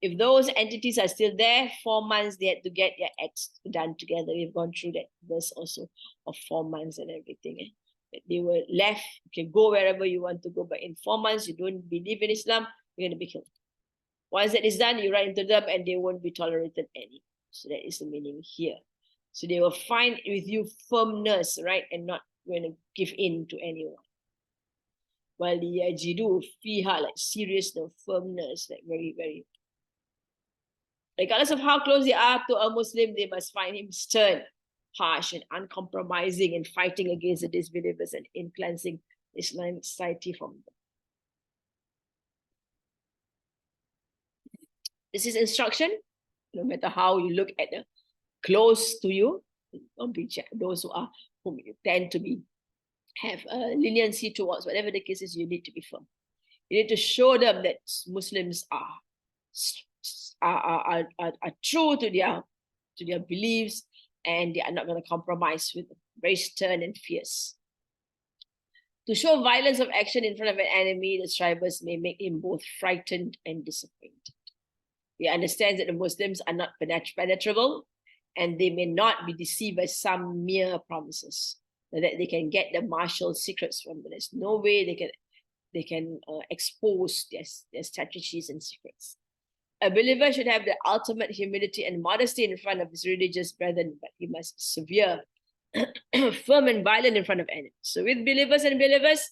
If those entities are still there, 4 months they had to get their acts done together. We've gone through that verse also of 4 months and everything. They were left, you can go wherever you want to go, but in 4 months you don't believe in Islam, you're going to be killed. Once that is done, you run into them and they won't be tolerated anymore. So that is the meaning here. So they will find with you firmness, right, and not going to give in to anyone. While the yajidu fiha, like seriousness, firmness, like very, very. Regardless of how close they are to a Muslim, they must find him stern, harsh, and uncompromising in fighting against the disbelievers and in cleansing Islamic society from them. This is instruction. No matter how you look at the close to you, don't be those whom you tend to have leniency towards, whatever the case is, you need to be firm. You need to show them that Muslims are true to their beliefs, and they are not going to compromise with them. Very stern and fierce. To show violence of action in front of an enemy, the strivers may make him both frightened and disappointed. He understands that the Muslims are not penetrable, and they may not be deceived by some mere promises that they can get the martial secrets from them. There's no way they can expose their strategies and secrets. A believer should have the ultimate humility and modesty in front of his religious brethren, but he must be severe, firm and violent in front of enemies. So with believers and believers,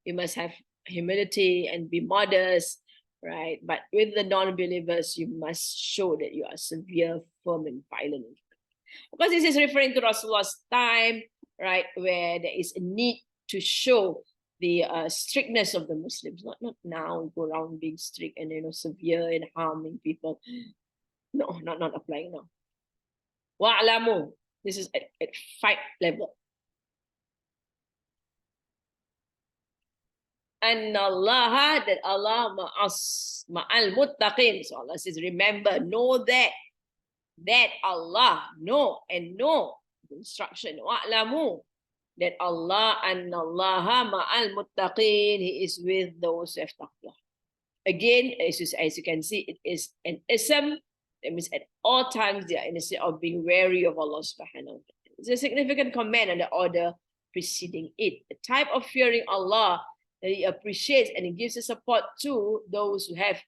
you must have humility and be modest, right? But with the non-believers, you must show that you are severe, firm, and violent. Because this is referring to Rasulullah's time, right, where there is a need to show the strictness of the Muslims, not now go around being strict and severe and harming people. No, not applying now. Wa'alamu. This is at fight level. And Allah, that Allah ma'al muttaqin. So Allah says, remember, know that Allah, know and know the instruction. Wa'alamu, that Allah and Allah ma'al muttaqin, He is with those who have taqwa. Again, as you can see, it is an ism. That means at all times they are in a state of being wary of Allah subhanahu wa ta'ala. It's a significant command on the order preceding it. The type of fearing Allah that He appreciates and He gives His support to those who have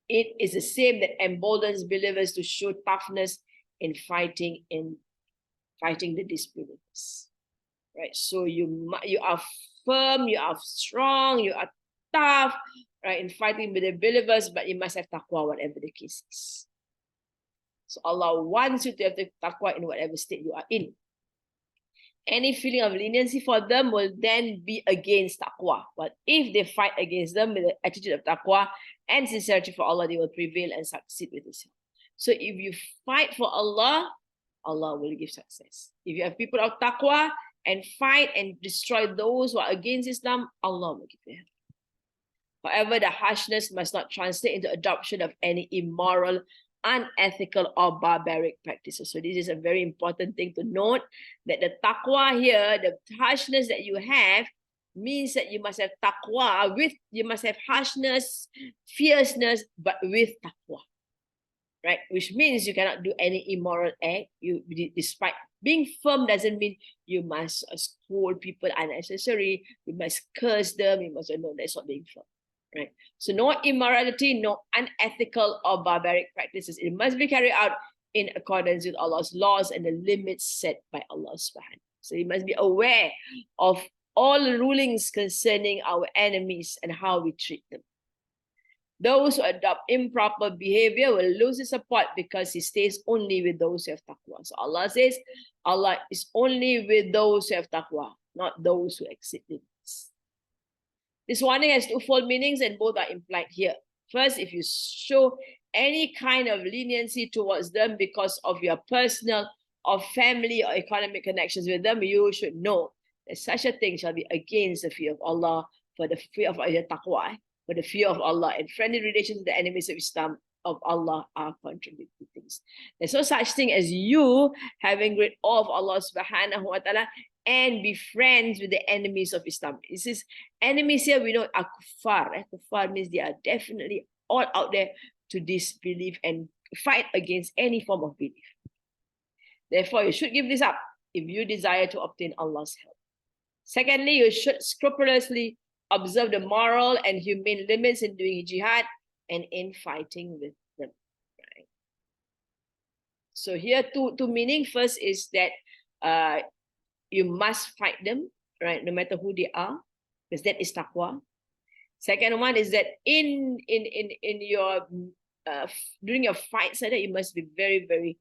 it is the same that emboldens believers to show toughness in fighting the disbelievers. Right? So you are firm, you are strong, you are tough, right, in fighting with the believers, but you must have taqwa, whatever the case is. So Allah wants you to have the taqwa in whatever state you are in. Any feeling of leniency for them will then be against taqwa. But if they fight against them with the attitude of taqwa and sincerity for Allah, they will prevail and succeed with this. So if you fight for Allah, Allah will give success. If you have people of taqwa and fight and destroy those who are against Islam, Allah will give you help. However, the harshness must not translate into adoption of any immoral, unethical, or barbaric practices. So this is a very important thing to note, that the taqwa here, the harshness that you have, means that you must have taqwa you must have harshness, fierceness, but with taqwa. Right? Which means you cannot do any immoral act. Despite being firm doesn't mean you must scold people unnecessarily. You must curse them. You must know that's not being firm. Right? So no immorality, no unethical or barbaric practices. It must be carried out in accordance with Allah's laws and the limits set by Allah subhanahu. So you must be aware of all the rulings concerning our enemies and how we treat them. Those who adopt improper behavior will lose his support because he stays only with those who have taqwa. So Allah says, Allah is only with those who have taqwa, not those who exceed limits. This warning has twofold meanings and both are implied here. First, if you show any kind of leniency towards them because of your personal or family or economic connections with them, you should know that such a thing shall be against the fear of Allah, for the fear of taqwa. For the fear of Allah and friendly relations with the enemies of Islam of Allah are contradictory things. There's no such thing as you having great awe of Allah subhanahu wa ta'ala and be friends with the enemies of Islam. This is enemies here, we know are kuffar. Kuffar means they are definitely all out there to disbelieve and fight against any form of belief. Therefore, you should give this up if you desire to obtain Allah's help. Secondly, you should scrupulously observe the moral and humane limits in doing jihad and in fighting with them. Right? So here, two meaning. First is that you must fight them, right? No matter who they are, because that is taqwa. Second one is that in your during your fights, like that, you must be very, very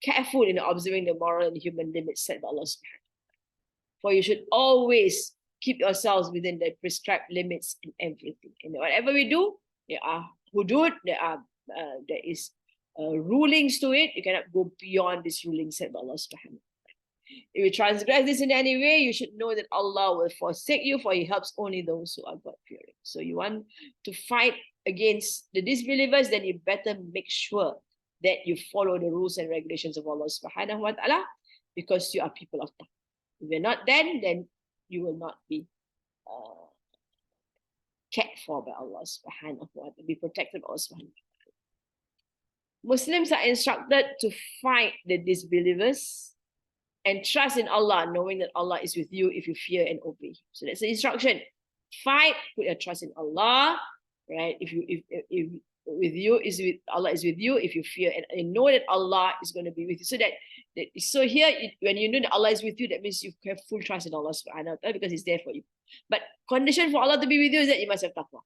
careful in observing the moral and human limits set by Allah subhanahu. For you should always keep yourselves within the prescribed limits in everything. And whatever we do, there are hudud, there is rulings to it. You cannot go beyond this ruling set by Allah subhanahu. If you transgress this in any way, you should know that Allah will forsake you, for He helps only those who are God-fearing. So you want to fight against the disbelievers, then you better make sure that you follow the rules and regulations of Allah subhanahu wa ta'ala, because you are people of taqwa. If you're not then you will not be cared for by Allah subhanahu wa ta'ala, be protected by Allah subhanahu wa ta'ala. Muslims are instructed to fight the disbelievers and trust in Allah, knowing that Allah is with you if you fear and obey. So that's the instruction. Fight, put your trust in Allah, right? If Allah is with you if you fear and know that Allah is going to be with you. So here, when you know that Allah is with you, that means you have full trust in Allah subhanahu wa ta'ala because He's there for you. But condition for Allah to be with you is that you must have taqwa.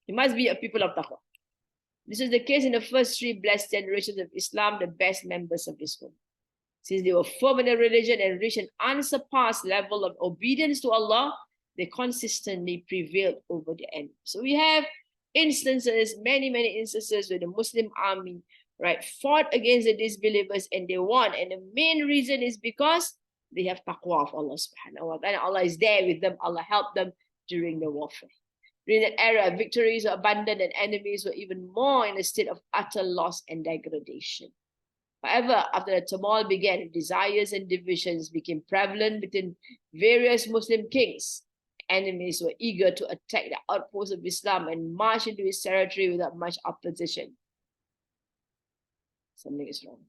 You must be a people of taqwa. This is the case in the first three blessed generations of Islam, the best members of this one. Since they were firm in their religion and reached an unsurpassed level of obedience to Allah, they consistently prevailed over the enemy. So we have instances, many instances where the Muslim army, right, fought against the disbelievers and they won. And the main reason is because they have taqwa of Allah subhanahu wa ta'ala. Allah is there with them. Allah helped them during the warfare. During that era, victories were abundant and enemies were even more in a state of utter loss and degradation. However, after the turmoil began, desires and divisions became prevalent between various Muslim kings. Enemies were eager to attack the outposts of Islam and march into his territory without much opposition. Something is wrong.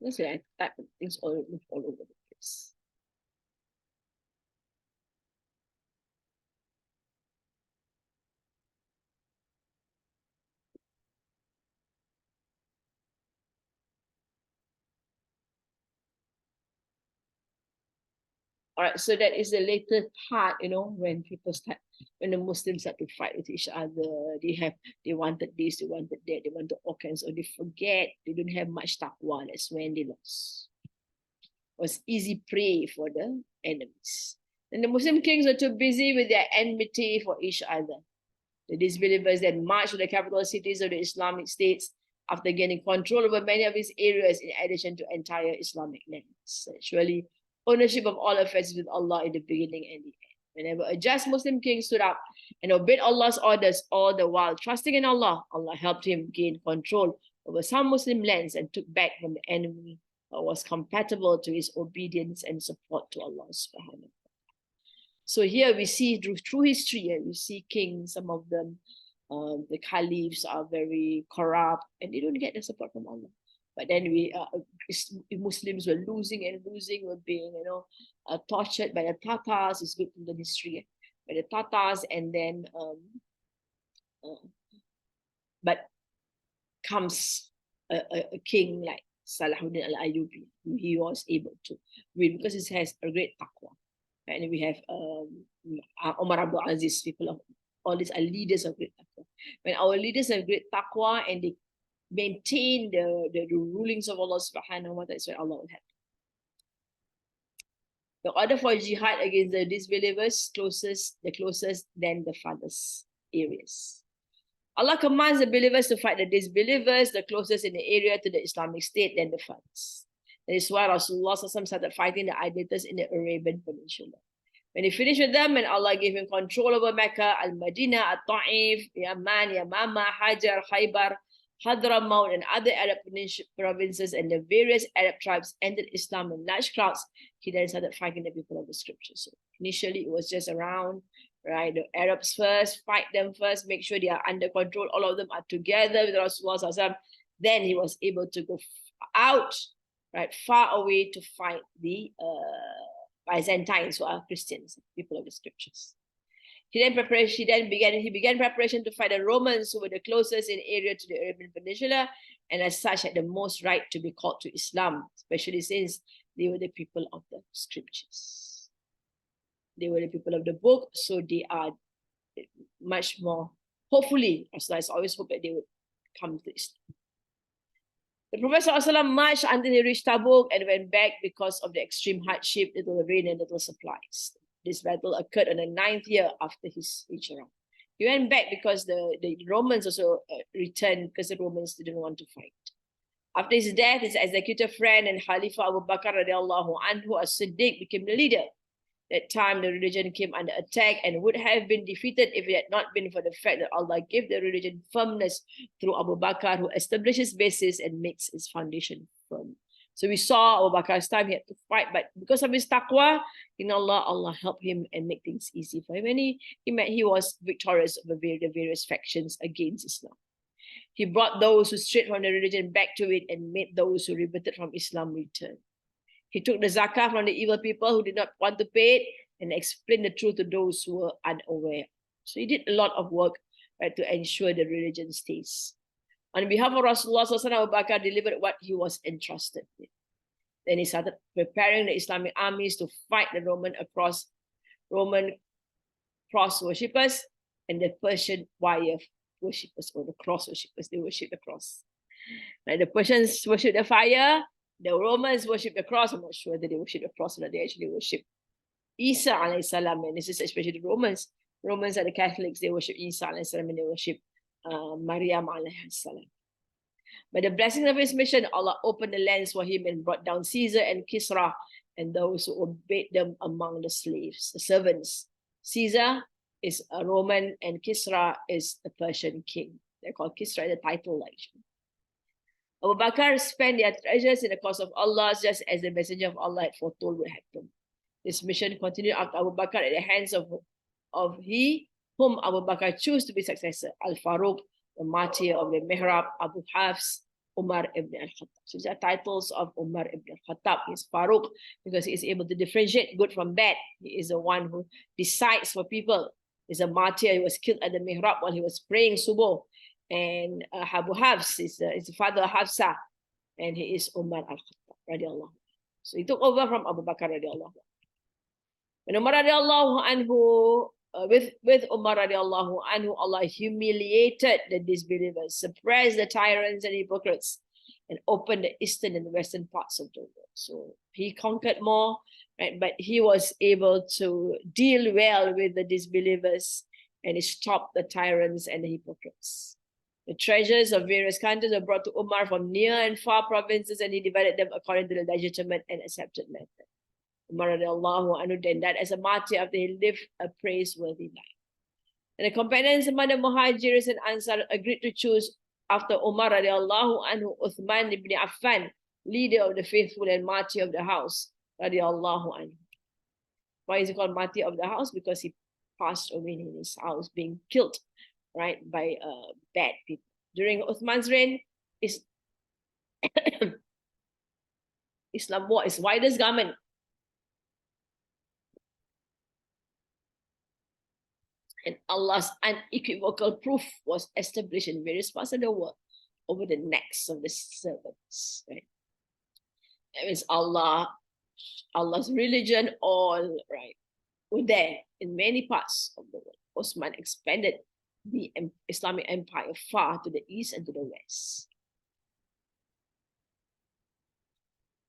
Let's say I type things all over the place. All right, so that is the later part, when when the Muslims start to fight with each other. They wanted this, they wanted that, they wanted all kinds, or they forget, they don't have much taqwa. That's when they lost. It was easy prey for the enemies. And the Muslim kings were too busy with their enmity for each other. The disbelievers then marched to the capital cities of the Islamic states after gaining control over many of its areas in addition to entire Islamic lands. Surely, ownership of all affairs with Allah in the beginning and the end. Whenever a just Muslim king stood up and obeyed Allah's orders all the while trusting in Allah, Allah helped him gain control over some Muslim lands and took back from the enemy what was compatible to his obedience and support to Allah subhanahu. So here we see through history, we see kings, some of them, the caliphs are very corrupt and they don't get the support from Allah. But then Muslims were losing and losing, were being, tortured by the Tatars. It's good from the history, by the Tatars, and then, but comes a king like Salahuddin al-Ayyubi, who he was able to win because he has a great taqwa. And we have Omar Abdul Aziz, people of all these are leaders of great taqwa. When our leaders have great taqwa and they maintain the rulings of Allah subhanahu wa ta'ala, that's where Allah will help. The order for jihad against the disbelievers, the closest than the farthest areas. Allah commands the believers to fight the disbelievers, the closest in the area to the Islamic State than the farthest. That is why Rasulullah started fighting the idolaters in the Arabian Peninsula. When he finished with them, and Allah gave him control over Mecca, Al-Madinah, Al-Ta'if, Yaman, Yamama, Hajar, Khaybar, Hadramaut, and other Arab provinces and the various Arab tribes entered Islam in large crowds, he then started fighting the people of the scriptures. So initially, it was just around, right? The Arabs first, fight them first, make sure they are under control. All of them are together with Rasulullah. Then he was able to go out, right, far away to fight the Byzantines, who are Christians, people of the scriptures. He began preparation to fight the Romans, who were the closest in area to the Arabian Peninsula, and as such had the most right to be called to Islam, especially since they were the people of the scriptures. They were the people of the book, so they are much more, hopefully, as I always hope that they would come to Islam. The Prophet ﷺ marched until he reached Tabuk and went back because of the extreme hardship, little rain and little supplies. This battle occurred on the 9th year after his hijrah. He went back because the Romans also returned because the Romans didn't want to fight. After his death, his executive friend and Khalifa Abu Bakr radiallahu anhu as-Siddiq became the leader. That time the religion came under attack and would have been defeated if it had not been for the fact that Allah gave the religion firmness through Abu Bakr, who established his basis and makes its foundation firm. So we saw Abu Bakr's time, he had to fight, but because of his taqwa, Allah helped him and make things easy for him. And he was victorious over the various factions against Islam. He brought those who strayed from the religion back to it and made those who reverted from Islam return. He took the zakah from the evil people who did not want to pay it and explained the truth to those who were unaware. So he did a lot of work, right, to ensure the religion stays. On behalf of Rasulullah, Abu Bakr delivered what he was entrusted with. Then he started preparing the Islamic armies to fight the Roman cross worshippers and the Persian wire worshippers, or the cross worshippers. They worship the cross. Like the Persians worship the fire, the Romans worship the cross. I'm not sure that they worship the cross or not. They actually worship Isa alayhi salam, and this is especially the Romans. Romans are the Catholics. They worship Isa alayhi salam and they worship Maryam alayhi salam. By the blessing of his mission, Allah opened the lands for him and brought down Caesar and Kisra and those who obeyed them among the slaves, the servants. Caesar is a Roman and Kisra is a Persian king. They're called Kisra, the title actually. Abu Bakr spent their treasures in the cause of Allah, just as the messenger of Allah had foretold would happen. This mission continued after Abu Bakr at the hands of he whom Abu Bakr chose to be successor, Al-Faruq, the martyr of the Mihrab, Abu Hafs, Umar ibn al-Khattab. So these are titles of Umar ibn al-Khattab. He's Faruq because he is able to differentiate good from bad. He is the one who decides for people. He's a martyr. He was killed at the Mihrab while he was praying Subuh. And Abu Hafs is the father of Hafsa, and he is Umar al-Khattab radiallahu. So he took over from Abu Bakr radiallahu. When Umar radiallahu anhu, with Umar radiallahu anhu, Allah humiliated the disbelievers, suppressed the tyrants and hypocrites, and opened the eastern and western parts of the world. So he conquered more, right? But he was able to deal well with the disbelievers, and he stopped the tyrants and the hypocrites. The treasures of various countries were brought to Umar from near and far provinces, and he divided them according to the legitimate and accepted method. Umar radiallahu anhu then died as a martyr after he lived a praiseworthy life. And the companions among the Muhajirs and Ansar agreed to choose after Umar radiallahu anhu Uthman ibn Affan, leader of the faithful and martyr of the house radiallahu anhu. Why is he called martyr of the house? Because he passed away in his house, being killed, right, by bad people. During Uthman's reign, Islam wore its widest garment. And Allah's unequivocal proof was established in various parts of the world over the necks of the servants. Right? That means Allah's religion, all right, were there in many parts of the world. Osman expanded the Islamic empire far to the east and to the west.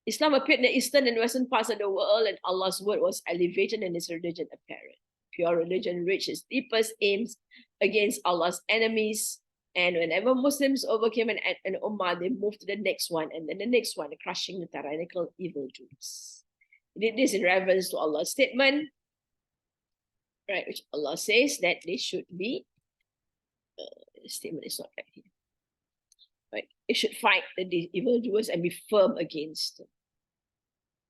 Islam appeared in the eastern and western parts of the world, and Allah's word was elevated and his religion apparent. Pure religion reached its deepest aims against Allah's enemies. And whenever Muslims overcame an ummah, they moved to the next one, and then the next one, crushing the tyrannical evildoers. They did this in reference to Allah's statement, right, which Allah says that they should be, the statement is not right here. Right? They should fight the evildoers and be firm against them.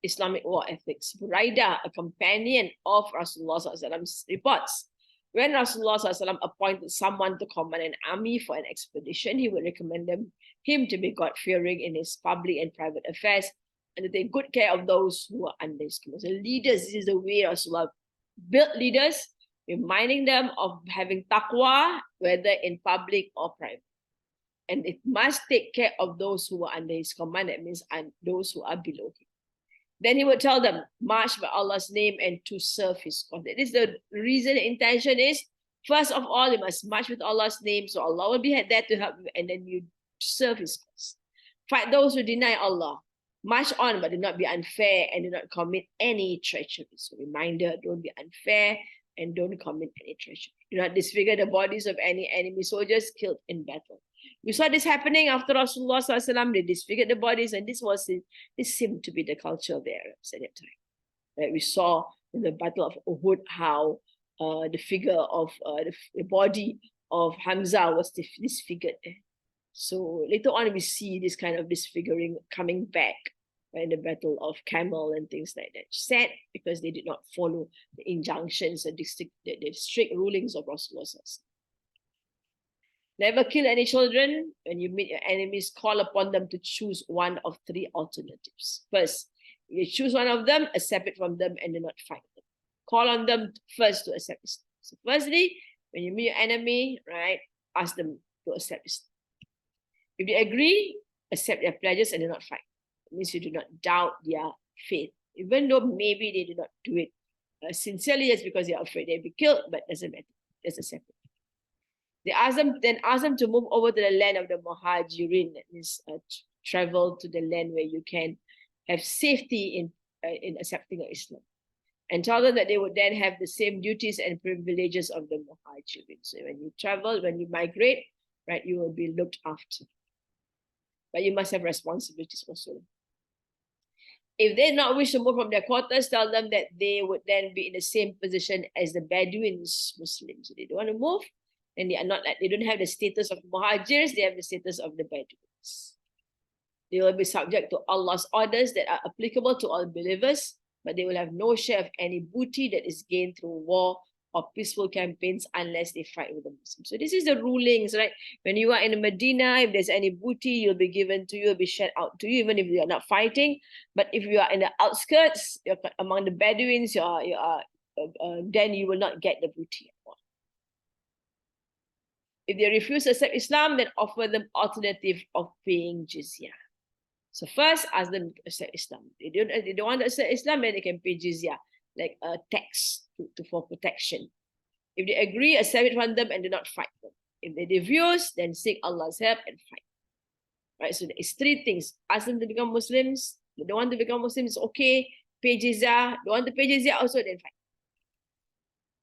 Islamic war ethics. Buraida, a companion of Rasulullah ﷺ, reports, when Rasulullah ﷺ appointed someone to command an army for an expedition, he would recommend him to be God-fearing in his public and private affairs and to take good care of those who are under his command. So leaders, this is the way Rasulullah built leaders, reminding them of having taqwa, whether in public or private. And it must take care of those who are under his command, that means those who are below him. Then he would tell them, march by Allah's name and to serve his cause. That is the reason, the intention is, first of all, you must march with Allah's name, so Allah will be there to help you, and then you serve his cause. Fight those who deny Allah. March on, but do not be unfair and do not commit any treachery. So reminder, don't be unfair and don't commit any treachery. Do not disfigure the bodies of any enemy soldiers killed in battle. We saw this happening after Rasulullah ﷺ. They disfigured the bodies, and this seemed to be the culture of the Arabs at that time. Right? We saw in the Battle of Uhud how the figure of the body of Hamza was disfigured. So later on, we see this kind of disfiguring coming back, right, in the Battle of Camel and things like that. Sad because they did not follow the injunctions and the strict rulings of Rasulullah ﷺ. Never kill any children. When you meet your enemies, call upon them to choose one of three alternatives. First, you choose one of them, accept it from them, and do not fight them. Call on them first to accept Islam. So firstly, when you meet your enemy, right, ask them to accept Islam. If they agree, accept their pledges and do not fight. It means you do not doubt their faith. Even though maybe they do not do it sincerely, it's because they are afraid they'll be killed, but doesn't matter. Just accept it. They ask them to move over to the land of the Muhajirin, that means travel to the land where you can have safety in accepting Islam. And tell them that they would then have the same duties and privileges of the Muhajirin. So when you travel, when you migrate, right, you will be looked after. But you must have responsibilities also. If they not wish to move from their quarters, tell them that they would then be in the same position as the Bedouins Muslims. So they don't want to move, and they don't have the status of Muhajirs, they have the status of the Bedouins. They will be subject to Allah's orders that are applicable to all believers, but they will have no share of any booty that is gained through war or peaceful campaigns unless they fight with the Muslims. So this is the rulings, right? When you are in Medina, if there's any booty, you'll be given to you, will be shared out to you, even if you are not fighting. But if you are in the outskirts, you're among the Bedouins, then you will not get the booty. If they refuse to accept Islam, then offer them alternative of paying jizya. So first, ask them to accept Islam. If they don't want to accept Islam, then they can pay jizya. like a tax for protection. If they agree, accept it from them and do not fight them. If they refuse, then seek Allah's help and fight. Right? So it's three things. Ask them to become Muslims. They don't want to become Muslims, okay. Pay jizya. Don't want to pay jizya, also then fight.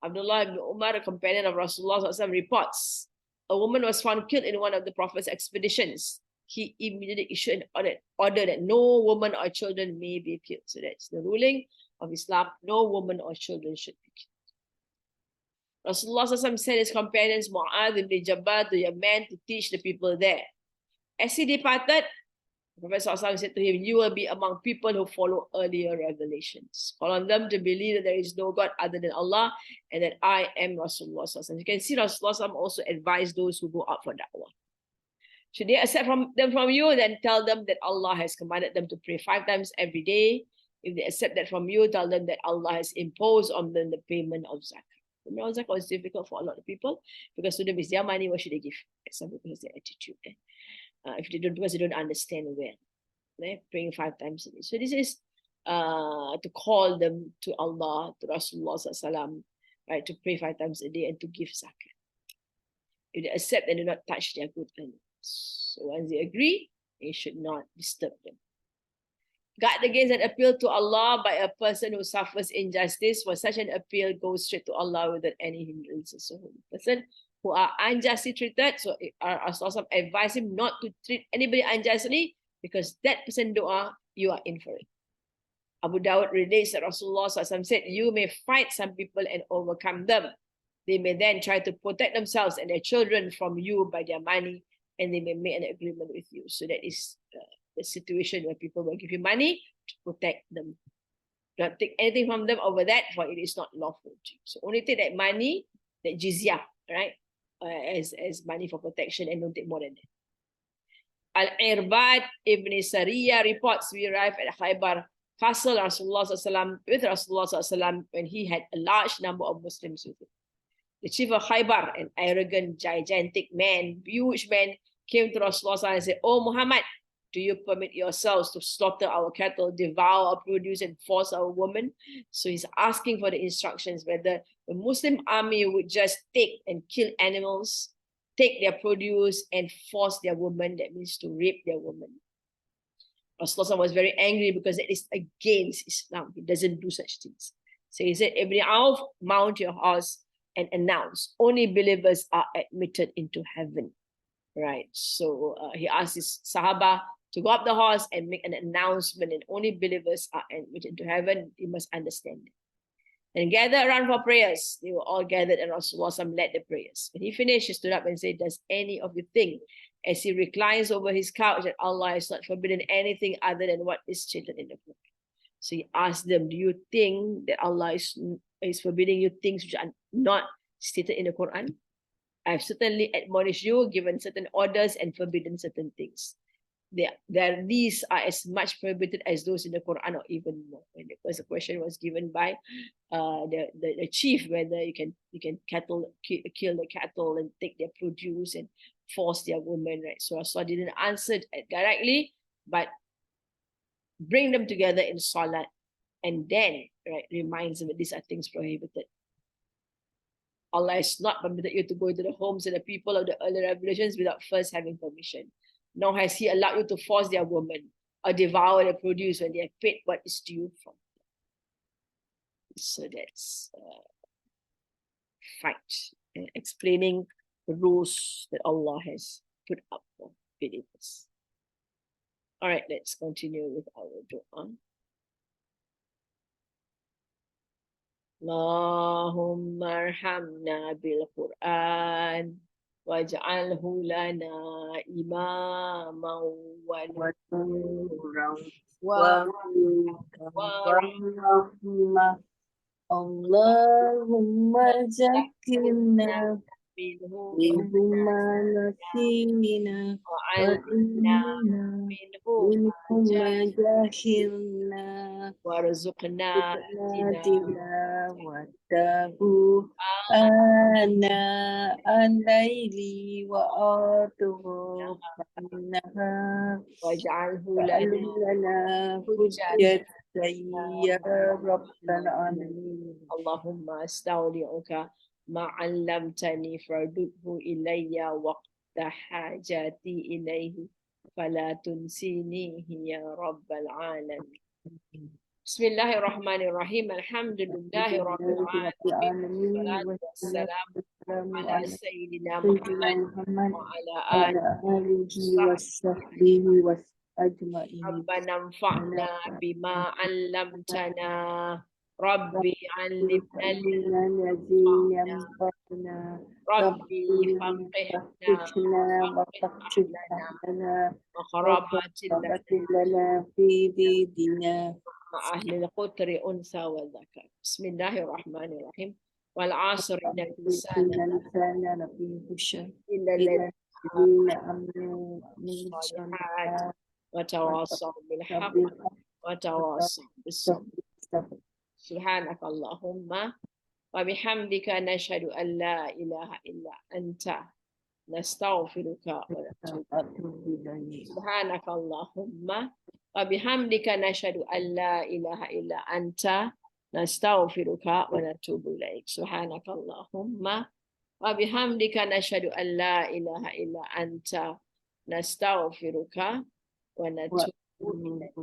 Abdullah ibn Umar, a companion of Rasulullah, reports a woman was found killed in one of the Prophet's expeditions. He immediately issued an order that no woman or children may be killed. So that's the ruling of Islam. No woman or children should be killed. Rasulullah sent his companions Mu'adh ibn Jabal to Yemen to teach the people there. As he departed, Prophet said to him, you will be among people who follow earlier revelations. Call on them to believe that there is no God other than Allah and that I am Rasulullah. You can see Rasulullah also advised those who go out for da'wah. Should they accept them from you, then tell them that Allah has commanded them to pray 5 times every day. If they accept that from you, tell them that Allah has imposed on them the payment of zakah. The payment of zakah is difficult for a lot of people because to them it's their money, what should they give? Some people has their attitude. If they don't, because they don't understand well. Right? Praying 5 times a day. So this is to call them to Allah, to Rasulullah, right? To pray 5 times a day and to give zakah. If they accept and do not touch their good earnings. So once they agree, they should not disturb them. Guard against an appeal to Allah by a person who suffers injustice. For such an appeal goes straight to Allah without any hindrances. So the person who are unjustly treated, so Rasulullah advise him not to treat anybody unjustly, because that person dua, you are in for it. Abu Dawud relates that Rasulullah said, you may fight some people and overcome them. They may then try to protect themselves and their children from you by their money, and they may make an agreement with you. So that is the situation where people will give you money to protect them. Don't take anything from them over that, for it is not lawful to you. So only take that money, that jizya, right, as money for protection, and don't take more than that. Al-Irbad ibn Sariya reports, we arrived at Khaybar Castle with Rasulullah when he had a large number of Muslims with him. The chief of Khaybar, an arrogant, gigantic man, huge man, came to Rasulullah and said, "Oh Muhammad, do you permit yourselves to slaughter our cattle, devour our produce, and force our women?" So he's asking for the instructions whether the Muslim army would just take and kill animals, take their produce, and force their women. That means to rape their women. Rasulullah was very angry because it is against Islam. He doesn't do such things. So he said, "Ibn Auf, mount your horse and announce, only believers are admitted into heaven." Right. So he asked his Sahaba to go up the horse and make an announcement, and only believers are admitted into heaven. You must understand it. And gather around for prayers. They were all gathered, and Rasulullah led the prayers. When he finished, he stood up and said, "Does any of you think, as he reclines over his couch, that Allah has not forbidden anything other than what is stated in the Quran?" So he asked them, "Do you think that Allah is forbidding you things which are not stated in the Quran? I have certainly admonished you, given certain orders, and forbidden certain things. These are as much prohibited as those in the Quran, or even more." And because the question was given by the chief, whether you can kill the cattle and take their produce and force their women, right? So Rasulullah didn't answer directly, but bring them together in salat, and then, right, reminds them that these are things prohibited. Allah has not permitted you to go into the homes of the people of the early revelations without first having permission. Nor has he allowed you to force their women or devour their produce when they have paid what is due from them. So that's fact, explaining the rules that Allah has put up for believers. All right, let's continue with our dua. Allahumma arhamna bil Quran waj'alhu lana imaman wa nuran wa rahmah. Allahumma zakirna bima nasina wa inna minhum jahilna warzuqna tilawatahu ana al-layli wa atuhu nahar waj'alhu lana hujjat يا رب العالمين. اللهم استودعك ما علمتني فردده إلي وقت حاجتي إليه فلا تنسينيه يا رب العالمين. بسم الله الرحمن الرحيم. الحمد لله رب العالمين، والصلاة والسلام على سيدنا محمد وعلى وعلى آله آله وصحبه. وصحبه أجمعين. ربنا انفعنا بما علمتنا، ربي علمنا الذين ينفعنا، ينفعنا ربي فقهنا وفقه وفقه أهلنا أهلنا وقرابات لنا وقرة لنا في ديننا مع أهل القطر أنثى وذكر. بسم الله الرحمن الرحيم. والعصر إن الإنسان إن الإنسان لفي خسر إلا إلا الذين الذين آمنوا من الصالحات الصالحات وتواصوا بالحق بالحق وتواصوا بالصبر. سبحانك اللهم وبحمدك نشهد أن لا إله إلا أنت نستغفرك ونتوب. سبحانك اللهم وبحمدك نشهد أن لا إله إلا أنت نستغفرك ونتوب إليك. سبحانك اللهم وبحمدك نشهد أن لا إله إلا أنت نستغفرك ونتوب إليك.